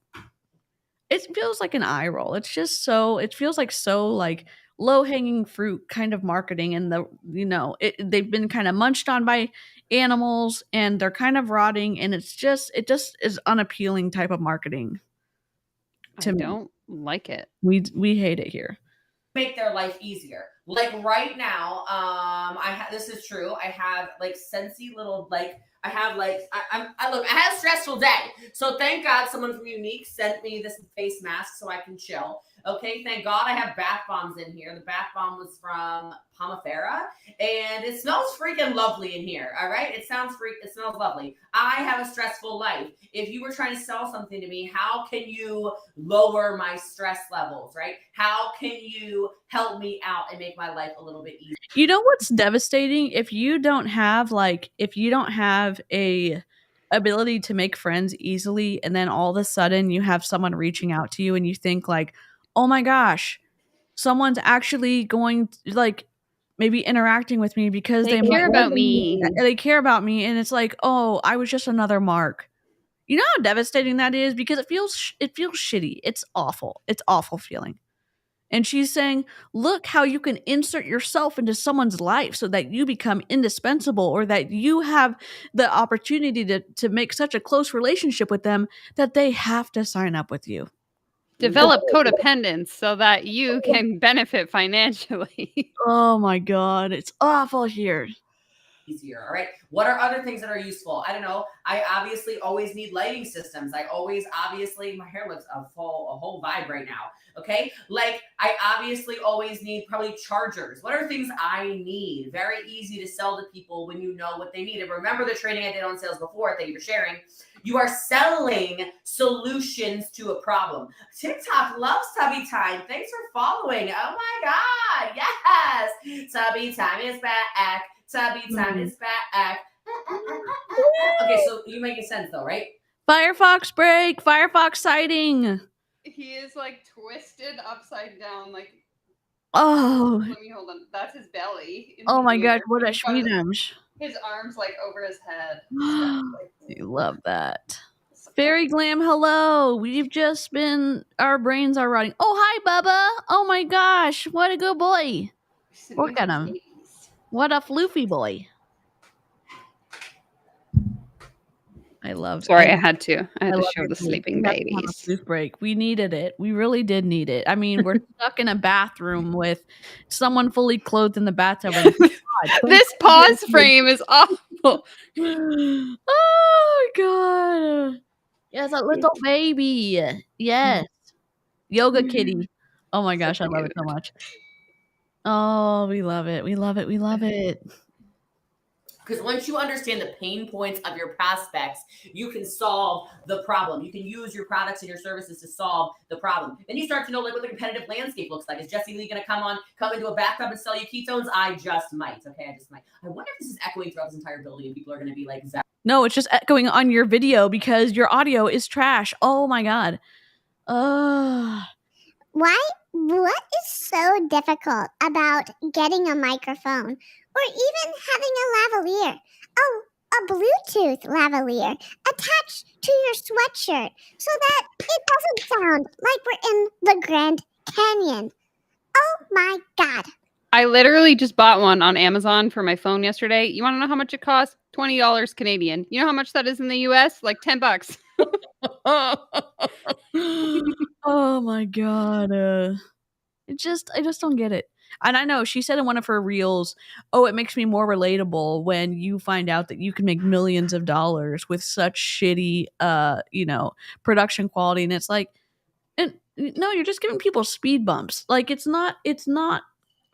it feels like an eye roll. It feels like so like low hanging fruit kind of marketing. And they've been kind of munched on by animals and they're kind of rotting. And it just is unappealing type of marketing. I don't like it. We hate it here. Make their life easier. Like right now, this is true. I have like Scentsy little I had a stressful day. So thank God someone from Unique sent me this face mask so I can chill. Okay, thank God I have bath bombs in here. The bath bomb was from Pomifera, and it smells freaking lovely in here. All right, it smells lovely. I have a stressful life. If you were trying to sell something to me, how can you lower my stress levels, right? How can you help me out and make my life a little bit easier? You know what's devastating? If you don't have a ability to make friends easily, and then all of a sudden you have someone reaching out to you and you think like, oh my gosh, someone's actually going to, like, maybe interacting with me because they care about me. They care about me, and it's like, oh, I was just another mark. You know how devastating that is, because it feels shitty. It's awful. It's awful feeling. And she's saying, look how you can insert yourself into someone's life so that you become indispensable, or that you have the opportunity to make such a close relationship with them that they have to sign up with you. Develop codependence so that you can benefit financially. Oh my God, it's awful here. Easier. All right. What are other things that are useful? I don't know. I obviously always need lighting systems. My hair looks a whole vibe right now. Okay. Like I obviously always need probably chargers. What are things I need? Very easy to sell to people when you know what they need. And remember the training I did on sales before. Thank you for sharing. You are selling solutions to a problem. TikTok loves Tubby Time. Thanks for following. Oh my God. Yes. Tubby Time is back. Tubby Time is back. Okay, so you making sense though, right? Firefox break. Firefox sighting. He is like twisted upside down, like. Oh. Let me hold on. That's his belly. Oh my God, what a schmedamsh. His arms like over his head. You love that. Fairy Glam, hello. Our brains are rotting. Oh, hi, Bubba. Oh my gosh, what a good boy. Look at him. What a floofy boy. I love it. Sorry, I had to show the sleeping babies. Floof break. We needed it. We really did need it. I mean, we're stuck in a bathroom with someone fully clothed in the bathtub. This pause frame is awful. Oh my God. Yes, a little baby. Yes. Yoga kitty. Oh my gosh, I love it so much. Oh, we love it. We love it. We love it. Because once you understand the pain points of your prospects, you can solve the problem. You can use your products and your services to solve the problem. Then you start to know like what the competitive landscape looks like. Is Jessie Lee going to come into a bathtub and sell you ketones? I just might. Okay, I just might. I wonder if this is echoing throughout this entire building and people are going to be like, no, it's just echoing on your video because your audio is trash. Oh my God. What is so difficult about getting a microphone or even having a lavalier? Oh, a Bluetooth lavalier attached to your sweatshirt so that it doesn't sound like we're in the Grand Canyon. Oh my God. I literally just bought one on Amazon for my phone yesterday. You want to know how much it costs? $20 Canadian. You know how much that is in the US? Like $10. Oh my god. I just don't get it. And I know she said in one of her reels, "Oh, it makes me more relatable when you find out that you can make millions of dollars with such shitty production quality." And it's like, and no, you're just giving people speed bumps. Like it's not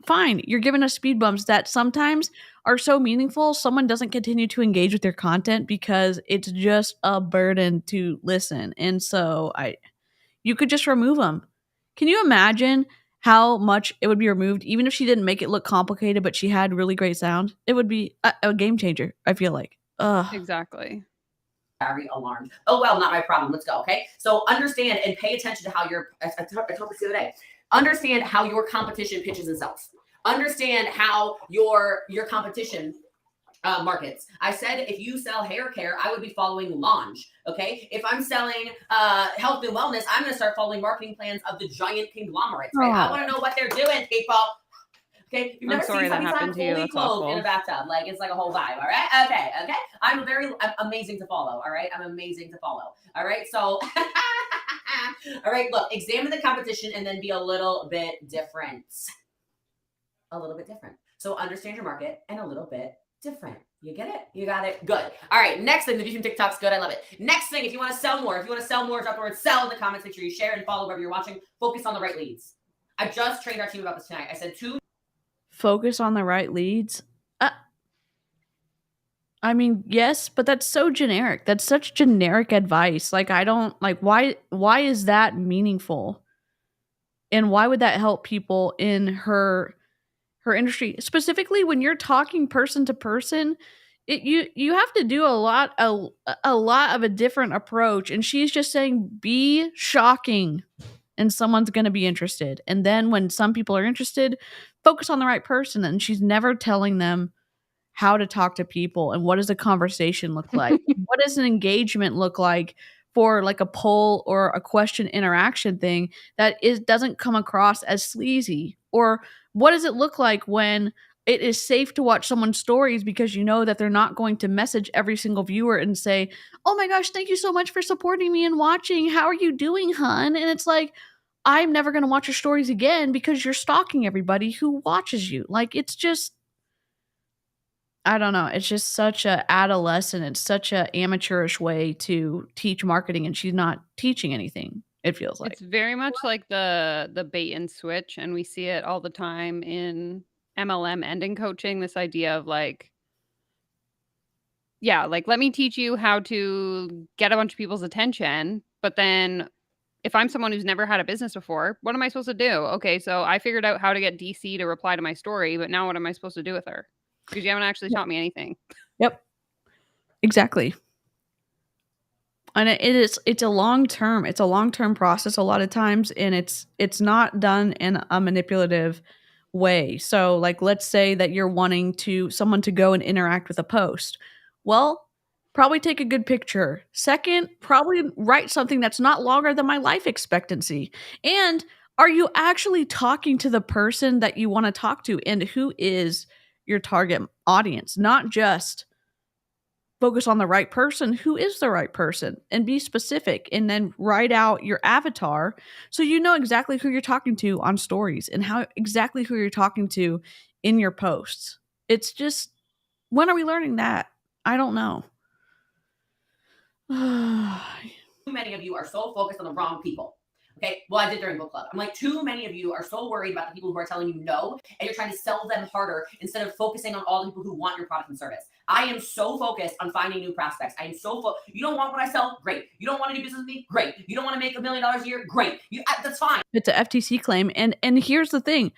fine. You're giving us speed bumps that sometimes are so meaningful someone doesn't continue to engage with your content because it's just a burden to listen. And so you could just remove them. Can you imagine how much it would be removed even if she didn't make it look complicated but she had really great sound? It would be a game changer, I feel like. Exactly. Very alarmed. Oh, well, not my problem. Let's go. Okay. So understand and pay attention to how I told this the other day. Understand how your competition pitches itself. Understand how your competition markets. I said if you sell hair care, I would be following Launch. Okay. If I'm selling health and wellness, I'm going to start following marketing plans of the giant conglomerates. Right? I want to know what they're doing, people. Okay, you've never seen somebody fully clothed in a bathtub. Like it's like a whole vibe. All right. Okay. I'm amazing to follow. All right. I'm amazing to follow. All right. So, all right. Look, examine the competition and then be a little bit different. A little bit different. So understand your market and a little bit different. You get it? You got it? Good. All right. Next thing, the view from TikTok's good. I love it. Next thing, if you want to sell more, drop the word sell in the comments. Make sure you share and follow wherever you're watching. Focus on the right leads. I just trained our team about this tonight. I said focus on the right leads. I mean, yes, but that's so generic. That's such generic advice. Like, I don't like why is that meaningful? And why would that help people in her industry? Specifically when you're talking person to person, you have to do a lot of a different approach. And she's just saying be shocking and someone's going to be interested. And then when some people are interested, focus on the right person. And she's never telling them how to talk to people and what does a conversation look like? What does an engagement look like for like a poll or a question interaction thing that doesn't come across as sleazy? Or what does it look like when it is safe to watch someone's stories because you know that they're not going to message every single viewer and say, "Oh my gosh, thank you so much for supporting me and watching. How are you doing, hun?" And it's like, I'm never going to watch your stories again because you're stalking everybody who watches you. Like, it's just, I don't know. It's just such a adolescent. It's such a amateurish way to teach marketing, and she's not teaching anything. It feels like it's very much like the bait and switch, and we see it all the time in MLM and in coaching. This idea of like, yeah, like let me teach you how to get a bunch of people's attention, but then if I'm someone who's never had a business before, what am I supposed to do? Okay, so I figured out how to get DC to reply to my story, but now what am I supposed to do with her? Because you haven't actually taught me anything. Yep. Exactly. And it's a long-term process a lot of times, and it's not done in a manipulative way. So like, let's say that you're wanting someone to go and interact with a post. Well, probably take a good picture. Second, probably write something that's not longer than my life expectancy. And are you actually talking to the person that you want to talk to, and who is your target audience? Not just focus on the right person. Who is the right person? And be specific, and then write out your avatar so you know exactly who you're talking to on stories and exactly who you're talking to in your posts. It's just, when are we learning that? I don't know. Too many of you are so focused on the wrong people. Okay, well, I did during book club. I'm like, too many of you are so worried about the people who are telling you no, and you're trying to sell them harder instead of focusing on all the people who want your product and service. I am so focused on finding new prospects. I am so you don't want what I sell? Great. You don't want to do business with me? Great. You don't want to make $1 million a year? Great. That's fine. It's a FTC claim, and here's the thing.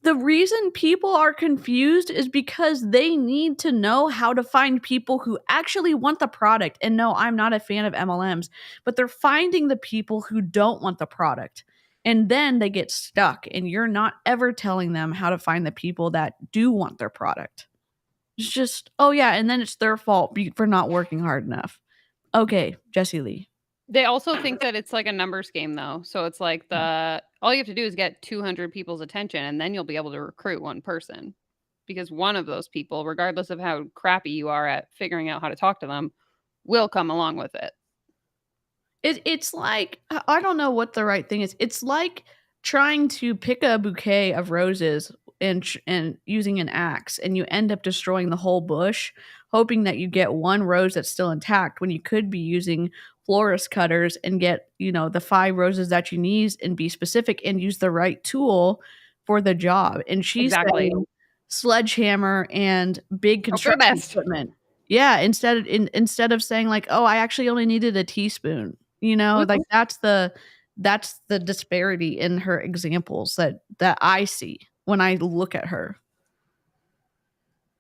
The reason people are confused is because they need to know how to find people who actually want the product. And no, I'm not a fan of MLMs, but they're finding the people who don't want the product. And then they get stuck, and you're not ever telling them how to find the people that do want their product. It's just, oh yeah, and then it's their fault for not working hard enough. Okay, Jessie Lee. They also think that it's like a numbers game, though. So it's like all you have to do is get 200 people's attention, and then you'll be able to recruit one person. Because one of those people, regardless of how crappy you are at figuring out how to talk to them, will come along with it. It's like, I don't know what the right thing is. It's like trying to pick a bouquet of roses and using an axe, and you end up destroying the whole bush, hoping that you get one rose that's still intact when you could be using florist cutters and get, the 5 roses that you need and be specific and use the right tool for the job. And she's Exactly. saying sledgehammer and big Hope for the construction best. equipment. Yeah, instead of saying like, oh, I actually only needed a teaspoon. Like that's the disparity in her examples that I see when I look at her.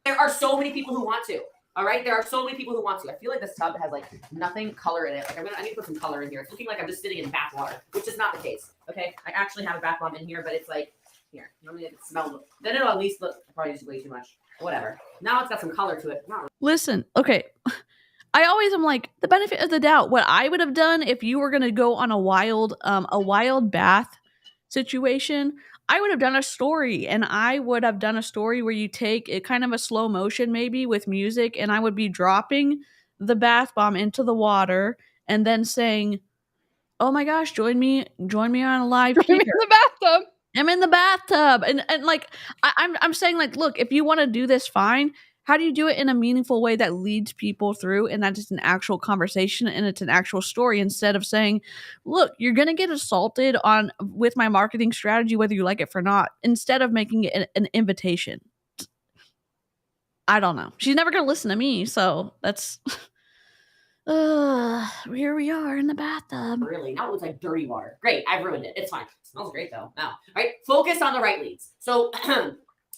There are so many people who want to. All right, there are so many people who want to. I feel like this tub has like nothing color in it. Like I need to put some color in here. It's looking like I'm just sitting in bath water, which is not the case. Okay, I actually have a bath bomb in here, but it's like here. Let me smell it. Then it'll at least look. I probably used way too much. Whatever. Now it's got some color to it. Listen, okay. I always am like, the benefit of the doubt. What I would have done if you were going to go on a wild bath situation, I would have done a story, and I would have done a story where you take it kind of a slow motion, maybe with music, and I would be dropping the bath bomb into the water and then saying, "Oh my gosh, join me on a live I'm in the bathtub. I'm in the bathtub," and like I'm saying, like, look, if you want to do this, fine. How do you do it in a meaningful way that leads people through, and that is an actual conversation and it's an actual story, instead of saying, look, you're going to get assaulted with my marketing strategy, whether you like it or not, instead of making it an invitation. I don't know. She's never going to listen to me. So that's, here we are in the bathtub. Really? Now it looks like dirty water. Great. I've ruined it. It's fine. It smells great though. Now, all right. Focus on the right leads. So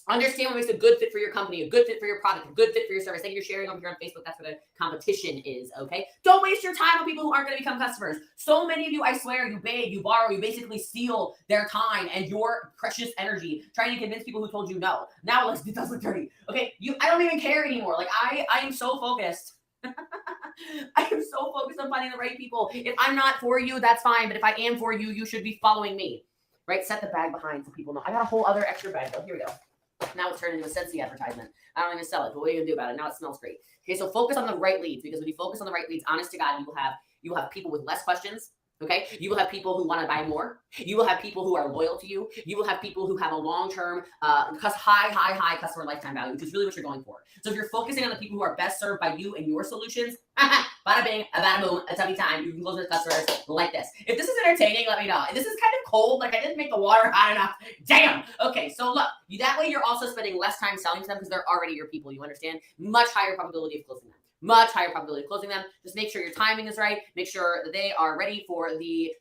understand what makes a good fit for your company, a good fit for your product, a good fit for your service. Thank you for sharing over here on Facebook. That's where the competition is, okay? Don't waste your time on people who aren't going to become customers. So many of you, I swear, you beg, you borrow, you basically steal their time and your precious energy trying to convince people who told you no. Now it does look dirty, okay? I don't even care anymore. Like, I am so focused. I am so focused on finding the right people. If I'm not for you, that's fine. But if I am for you, you should be following me, right? Set the bag behind so people know. I got a whole other extra bag though. Here we go. Now it's turned into a Scentsy advertisement. I don't even sell it, but what are you gonna do about it? Now it smells great. Okay, so focus on the right leads, because when you focus on the right leads, honest to God, you will have people with less questions. Okay, you will have people who want to buy more. You will have people who are loyal to you. You will have people who have a long-term, high customer lifetime value, which is really what you're going for. So if you're focusing on the people who are best served by you and your solutions, bada bing, bada boom, a Tubby time. You can close with customers like this. If this is entertaining, let me know. This is kind of cold. Like I didn't make the water hot enough. Damn. Okay, so look, that way you're also spending less time selling to them because they're already your people. You understand? Much higher probability of closing them. Much higher probability of closing them. Just make sure your timing is right. Make sure that they are ready for the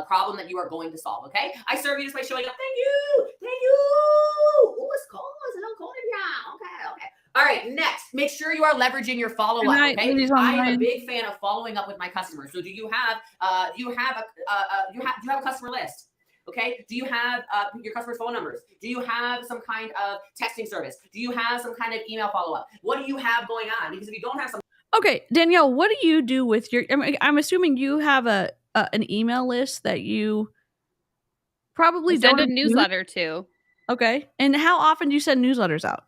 problem that you are going to solve. Okay? I serve you just by showing up. Thank you. Thank you. Oh, it's cold. It's a little cold in here. Okay. All right. Next, make sure you are leveraging your follow up. Okay? I am a big fan of following up with my customers. So, do you have a customer list? Okay. Do you have your customers' phone numbers? Do you have some kind of texting service? Do you have some kind of email follow-up? What do you have going on? Because if you don't have some... Okay, Danielle, what do you do with your... I'm assuming you have an email list that you probably send a newsletter to. Okay. And how often do you send newsletters out?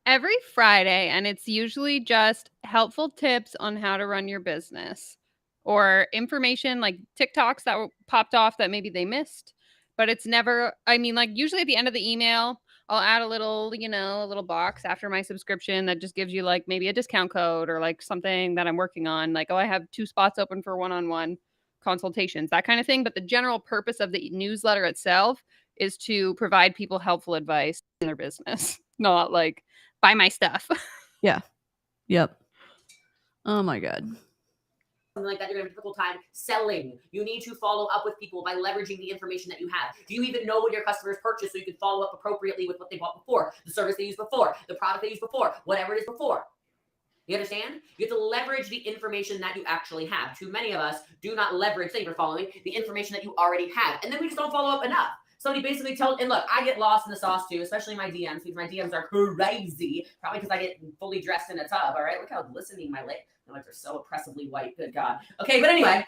Every Friday, and it's usually just helpful tips on how to run your business or information like TikToks that popped off that maybe they missed. But it's never, usually at the end of the email, I'll add a little box after my subscription that just gives you like maybe a discount code or like something that I'm working on. Like, oh, I have 2 spots open for one-on-one consultations, that kind of thing. But the general purpose of the newsletter itself is to provide people helpful advice in their business, not like buy my stuff. Yeah. Yep. Oh my God. Something like that, you're gonna have a difficult time selling. You need to follow up with people by leveraging the information that you have. Do you even know what your customers purchased so you can follow up appropriately with what they bought before, the service they used before, the product they used before, whatever it is before? You understand? You have to leverage the information that you actually have. Too many of us do not leverage, thank you for following, the information that you already have. And then we just don't follow up enough. Somebody basically tells, and look, I get lost in the sauce too, especially my DMs, because my DMs are crazy, probably because I get fully dressed in a tub, all right? Look how glistening my legs are so oppressively white, good God. Okay, but anyway,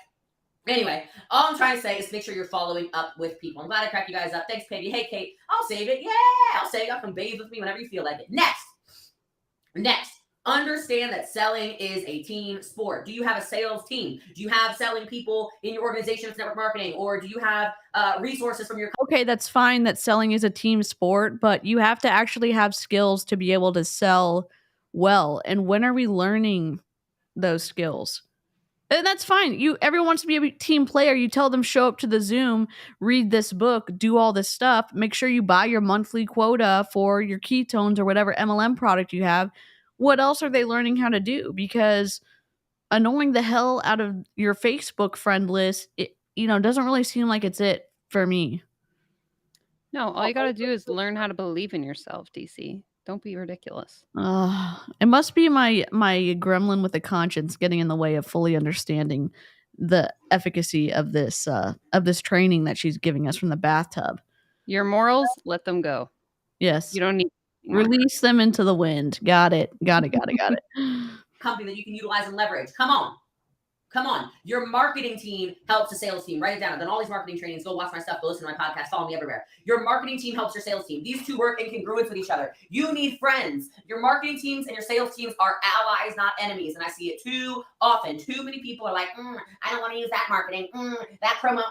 Anyway, all I'm trying to say is make sure you're following up with people. I'm glad I cracked you guys up. Thanks, Katie. Hey, Kate, I'll save it. Yeah, I'll save it. Y'all can bathe with me whenever you feel like it. Next, understand that selling is a team sport. Do you have a sales team? Do you have selling people in your organization with network marketing? Or do you have resources from your Okay, that's fine that selling is a team sport, but you have to actually have skills to be able to sell well. And when are we learning those skills? And that's fine. Everyone wants to be a team player. You tell them show up to the Zoom, read this book, do all this stuff. Make sure you buy your monthly quota for your ketones or whatever MLM product you have. What else are they learning how to do? Because annoying the hell out of your Facebook friend list, it doesn't really seem like it's it for me. No, all you got to do is learn how to believe in yourself, DC. Don't be ridiculous. It must be my gremlin with a conscience getting in the way of fully understanding the efficacy of this training that she's giving us from the bathtub. Your morals, let them go. Yes. You don't need release them into the wind. Got it. Got it. Company that you can utilize and leverage. Come on. Your marketing team helps the sales team. Write it down. I've done all these marketing trainings. Go watch my stuff. Go listen to my podcast. Follow me everywhere. Your marketing team helps your sales team. These two work in congruence with each other. You need friends. Your marketing teams and your sales teams are allies, not enemies. And I see it too often. Too many people are like, I don't want to use that marketing. That promo.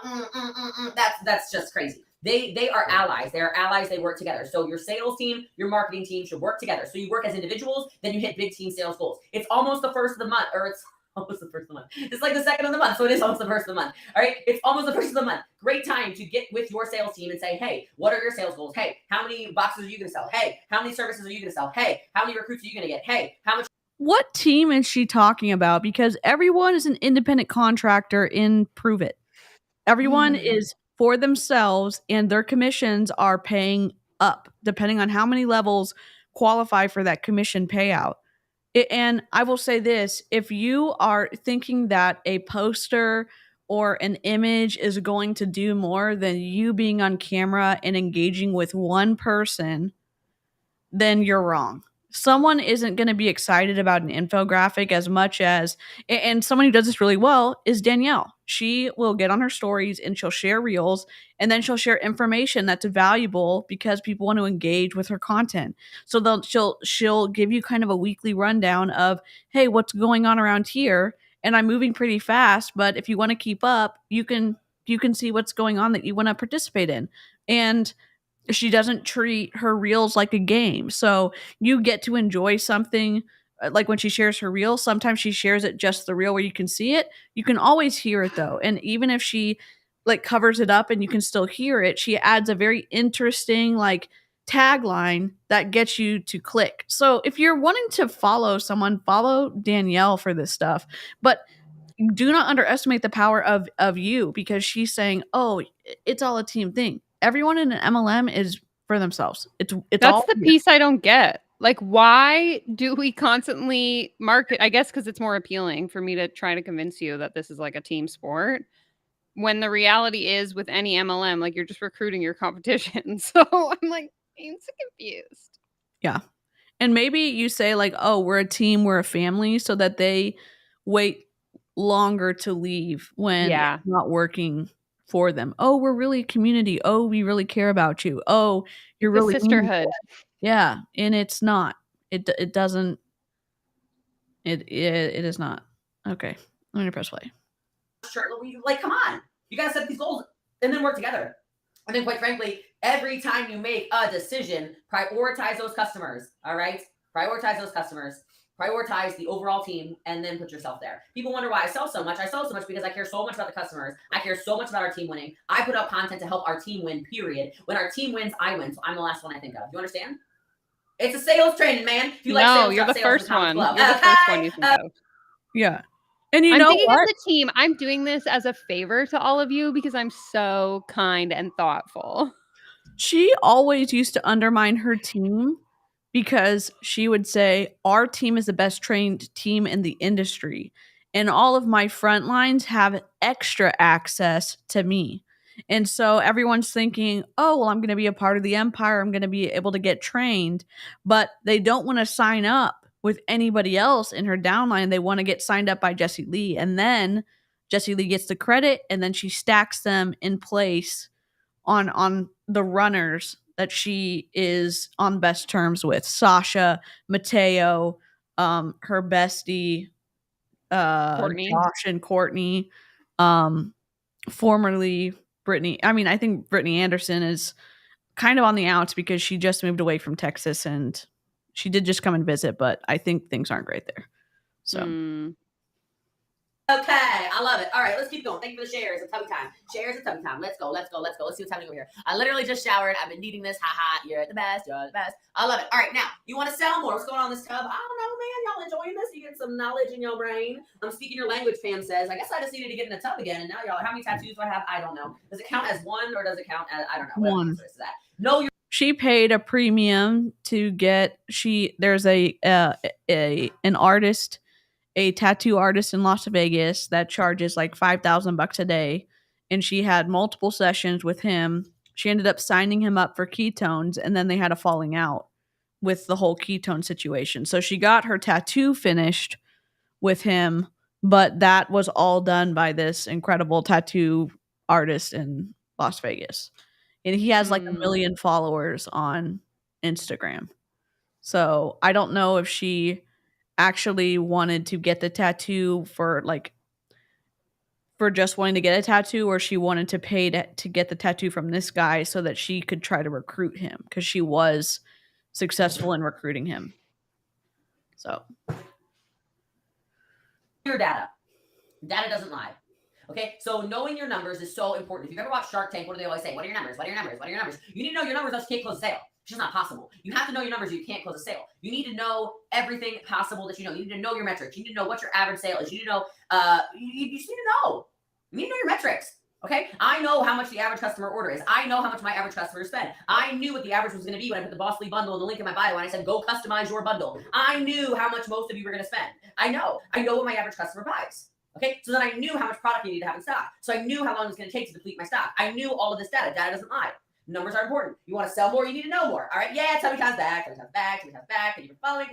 That's just crazy. They are allies. They are allies. They work together. So your sales team, your marketing team should work together. So you work as individuals, then you hit big team sales goals. It's almost the first of the month, or it's almost the first of the month. It's like the second of the month, so it is almost the first of the month. All right, it's almost the first of the month. Great time to get with your sales team and say, hey, what are your sales goals? Hey, how many boxes are you going to sell? Hey, how many services are you going to sell? Hey, how many recruits are you going to get? Hey, how much? What team is she talking about? Because everyone is an independent contractor in Prove It. Everyone is for themselves, and their commissions are paying up depending on how many levels qualify for that commission payout. And I will say this, if you are thinking that a poster or an image is going to do more than you being on camera and engaging with one person, then you're wrong. Someone isn't going to be excited about an infographic as much as, and someone who does this really well is Danielle. She will get on her stories and she'll share reels, and then she'll share information that's valuable because people want to engage with her content. So she'll give you kind of a weekly rundown of, hey, what's going on around here? And I'm moving pretty fast, but if you want to keep up, you can see what's going on that you want to participate in. And she doesn't treat her reels like a game. So you get to enjoy something. Like when she shares her reel, sometimes she shares it just the reel where you can see it. You can always hear it though. And even if she like covers it up and you can still hear it, she adds a very interesting like tagline that gets you to click. So if you're wanting to follow someone, follow Danielle for this stuff. But do not underestimate the power of you, because she's saying, oh, it's all a team thing. Everyone in an MLM is for themselves. It's That's all the piece I don't get. Like, why do we constantly market? I guess because it's more appealing for me to try to convince you that this is like a team sport, when the reality is with any MLM, like you're just recruiting your competition. So I'm like, I'm so confused. Yeah. And maybe you say like, oh, we're a team, we're a family, so that they wait longer to leave when it's not working for them. Oh, we're really a community. Oh, we really care about you. Oh, you're really sisterhood. Yeah, and it's not. It doesn't. It is not. Okay, I'm gonna press play. Like, come on, you gotta set these goals and then work together. And then, quite frankly, every time you make a decision, prioritize those customers. All right, prioritize those customers. Prioritize the overall team, and then put yourself there. People wonder why I sell so much. I sell so much because I care so much about the customers. I care so much about our team winning. I put out content to help our team win, period. When our team wins, I win. So I'm the last one I think of. You understand? It's a sales training, man. If you like sales, you're the first one. You're the first one you think of. Yeah. And I'm know thinking what? of the team. I'm doing this as a favor to all of you because I'm so kind and thoughtful. She always used to undermine her team because she would say, our team is the best trained team in the industry, and all of my front lines have extra access to me. And so everyone's thinking, oh, well, I'm going to be a part of the empire. I'm going to be able to get trained. But they don't want to sign up with anybody else in her downline. They want to get signed up by Jessie Lee. And then Jessie Lee gets the credit, and then she stacks them in place on the runners that she is on best terms with. Sasha, Mateo, her bestie, Courtney. Josh and Courtney, formerly Brittany. I mean, I think Brittany Anderson is kind of on the outs because she just moved away from Texas and she did just come and visit, but I think things aren't great there. So Okay, I love it. All right, let's keep going. Thank you for the shares. It's Tubby time. Shares at Tubby time. Let's go. Let's see what's happening over here. I literally just showered. I've been needing this. Ha. You're the best. You're the best. I love it. All right, now, you want to sell more. What's going on in this tub? I don't know, man. Y'all enjoying this? You get some knowledge in your brain. I'm speaking your language, Pam says. I guess I just needed to get in the tub again. And now y'all, how many tattoos do I have? I don't know. Does it count as one or does it count as, I don't know. One. Is that? No, she paid a premium to get, there's an artist, a tattoo artist in Las Vegas that charges like $5,000 a day. And she had multiple sessions with him. She ended up signing him up for ketones, and then they had a falling out with the whole ketone situation. So she got her tattoo finished with him, but that was all done by this incredible tattoo artist in Las Vegas. And he has like 1 million followers on Instagram. So I don't know if she actually wanted to get the tattoo for just wanting to get a tattoo, or she wanted to pay to get the tattoo from this guy so that she could try to recruit him, because she was successful in recruiting him. So your data doesn't lie. Okay, so knowing your numbers is so important. If you've ever watched Shark Tank, what do they always say? What are your numbers? What are your numbers? What are your numbers? You need to know your numbers, else you can't close a sale. It's just not possible. You have to know your numbers or you can't close a sale. You need to know everything possible that you know. You need to know your metrics. You need to know what your average sale is. You need to know, you just need to know. You need to know your metrics. Okay, I know how much the average customer order is. I know how much my average customer spend. I knew what the average was going to be when I put the Bossly bundle in the link in my bio and I said, go customize your bundle. I knew how much most of you were going to spend. I know what my average customer buys. Okay, so then I knew how much product you need to have in stock. So I knew how long it was going to take to deplete my stock. I knew all of this data. Data doesn't lie. Numbers are important. You want to sell more, you need to know more. All right, yeah, Tubby time's back. Thank you for following.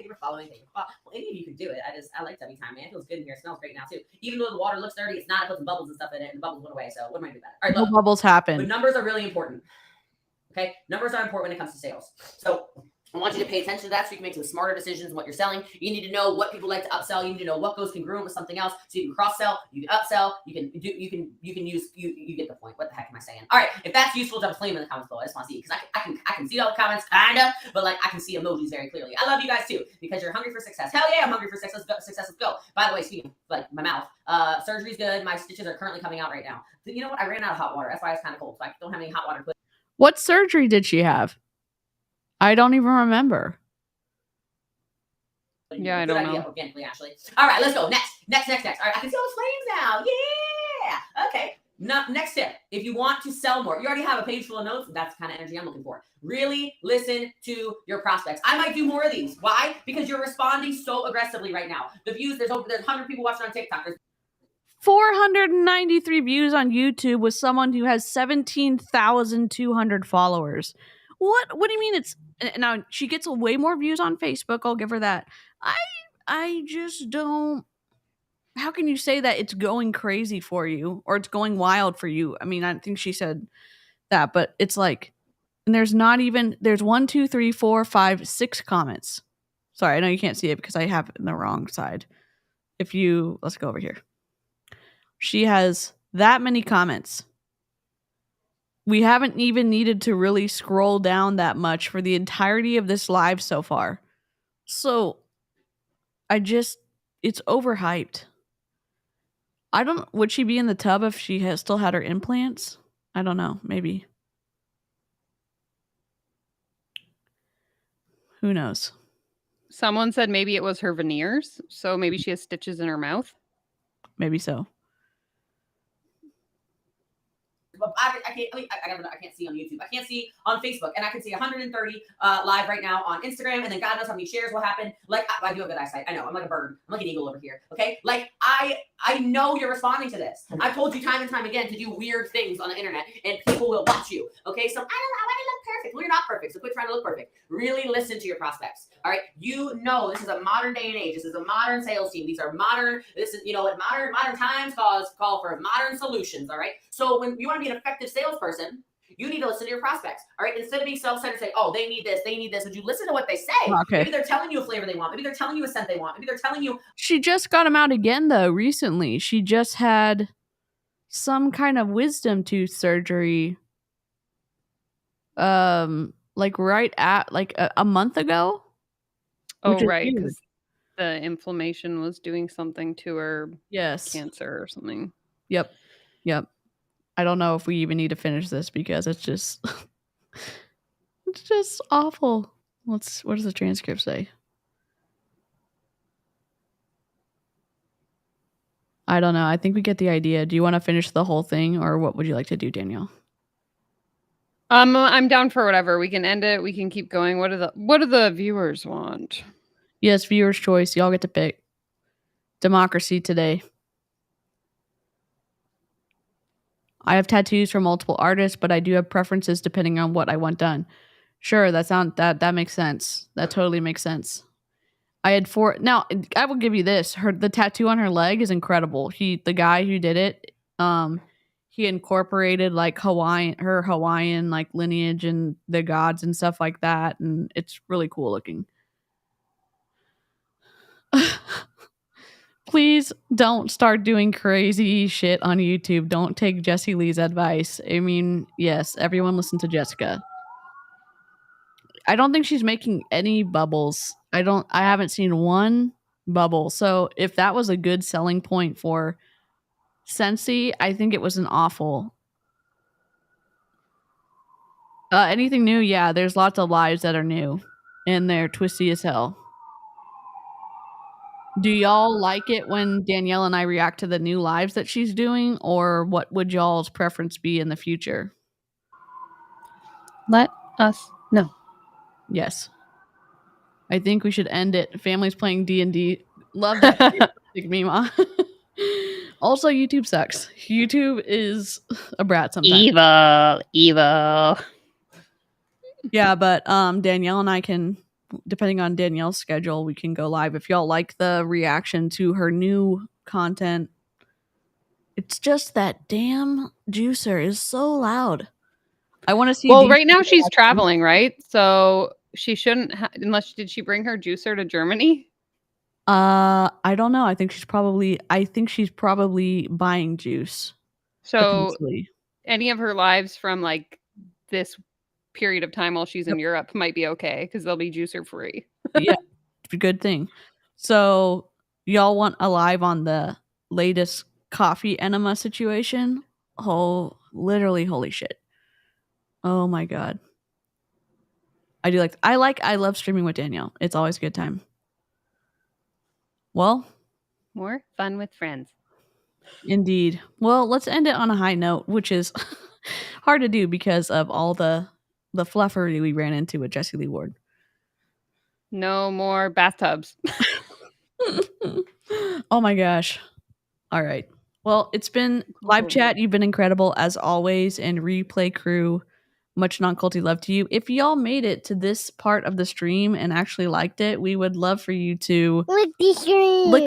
Well, any of you can do it. I like Tubby time, man. It feels good in here. It smells great now, too. Even though the water looks dirty, it's not. I put some bubbles and stuff in it, and the bubbles went away. So what am I doing about it? All right, no bubbles happen. But numbers are really important. Okay, numbers are important when it comes to sales. So I want you to pay attention to that so you can make some smarter decisions in what you're selling. You need to know what people like to upsell. You need to know what goes congruent with something else, so you can cross sell, you can upsell, you can use. You get the point. What the heck am I saying? All right, if that's useful, drop a flame in the comments below. I just want to see, because I can see all the comments kinda, but like I can see emojis very clearly. I love you guys too, because you're hungry for success. Hell yeah, I'm hungry for success. Let's go. By the way, speaking of, like, my mouth, surgery's good. My stitches are currently coming out right now. But you know what? I ran out of hot water. That's why it's kind of cold. So I don't have any hot water. What surgery did she have? I don't even remember. Yeah, I don't know. Organically, Ashley. All right, let's go. Next. All right, I can see all the flames now. Yeah. Okay. Now, next tip. If you want to sell more, you already have a page full of notes. That's the kind of energy I'm looking for. Really listen to your prospects. I might do more of these. Why? Because you're responding so aggressively right now. The views, there's 100 people watching on TikTok. There's 493 views on YouTube with someone who has 17,200 followers. What do you mean it's... Now, she gets way more views on Facebook. I'll give her that. I just don't... How can you say that it's going crazy for you or it's going wild for you? I mean, I think she said that, but it's like... And there's 1, 2, 3, 4, 5, 6 comments. Sorry, I know you can't see it because I have it in the wrong side. Let's go over here. She has that many comments. We haven't even needed to really scroll down that much for the entirety of this live so far. So, it's overhyped. Would she be in the tub if she still had her implants? I don't know, maybe. Who knows? Someone said maybe it was her veneers, so maybe she has stitches in her mouth. Maybe so. I can't can't see on YouTube. I can't see on Facebook, and I can see 130 live right now on Instagram, and then God knows how many shares will happen. Like I do have good eyesight. I know I'm like a bird. I'm like an eagle over here. Okay, like I know you're responding to this. I've told you time and time again to do weird things on the internet, and people will watch you. Okay, so I don't look perfect. Well, you're not perfect, so quit trying to look perfect. Really listen to your prospects. All right, you know this is a modern day and age. This is a modern sales team. These are modern. This is what modern times call for modern solutions. All right, so when you want to be an effective salesperson, you need to listen to your prospects. All right, instead of being self-centered, say, oh, they need this. Would you listen to what they say? Okay. Maybe they're telling you a flavor they want. Maybe they're telling you a scent they want. Maybe they're telling you. She just got him out again though recently. She just had some kind of wisdom tooth surgery. Like right at like a month ago. Oh, right, because the inflammation was doing something to her. Yes, cancer or something. Yep. I don't know if we even need to finish this because it's just it's just awful. What does the transcript say? I don't know. I think we get the idea. Do you want to finish the whole thing, or what would you like to do, Danielle? I'm down for whatever. We can end it. We can keep going. What do the viewers want? Yes, viewers' choice. Y'all get to pick. Democracy today. I have tattoos from multiple artists, but I do have preferences depending on what I want done. Sure, that makes sense. That totally makes sense. I had 4. Now, I will give you this. The tattoo on her leg is incredible. The guy who did it, he incorporated like her Hawaiian like lineage and the gods and stuff like that, and it's really cool looking. Please don't start doing crazy shit on YouTube. Don't take Jessie Lee's advice. I mean, yes, everyone listen to Jessica. I don't think she's making any bubbles. I haven't seen one bubble. So if that was a good selling point for Scentsy, I think it was an awful. Anything new? Yeah, there's lots of lives that are new and they're twisty as hell. Do y'all like it when Danielle and I react to the new lives that she's doing, or what would y'all's preference be in the future? Let us know. Yes. I think we should end it. Families playing D&D. Love that meme. Also, YouTube sucks. YouTube is a brat sometimes. Evil. Yeah, but Danielle and I can, depending on Danielle's schedule, we can go live. If y'all like the reaction to her new content, it's just that damn juicer is so loud. I want to see. Well, right now she's traveling, right? So she shouldn't, did she bring her juicer to Germany? I don't know. I think she's probably buying juice. So any of her lives from like this period of time while she's in Europe might be okay because they'll be juicer free. Yeah, good thing. So y'all want a live on the latest coffee enema situation? Oh, literally, holy shit. Oh my god. I love streaming with Danielle. It's always a good time. Well, more fun with friends. Indeed. Well, let's end it on a high note, which is hard to do because of all the fluffery we ran into with Jessie Lee Ward. No more bathtubs. Oh my gosh. All right. Well, it's been live chat. You've been incredible as always. And replay crew, much non-culty love to you. If y'all made it to this part of the stream and actually liked it, we would love for you to lick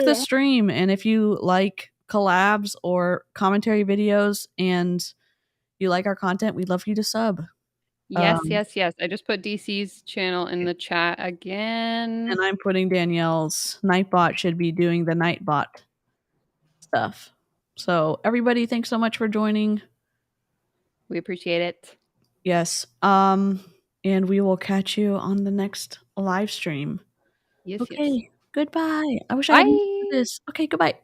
the stream. And if you like collabs or commentary videos and you like our content, we'd love for you to sub. Yes. I just put DC's channel in the chat again. And I'm putting Danielle's. Nightbot should be doing the Nightbot stuff. So everybody, thanks so much for joining. We appreciate it. Yes. And we will catch you on the next live stream. Yes. Okay. Goodbye. I wish I had this. Okay, goodbye.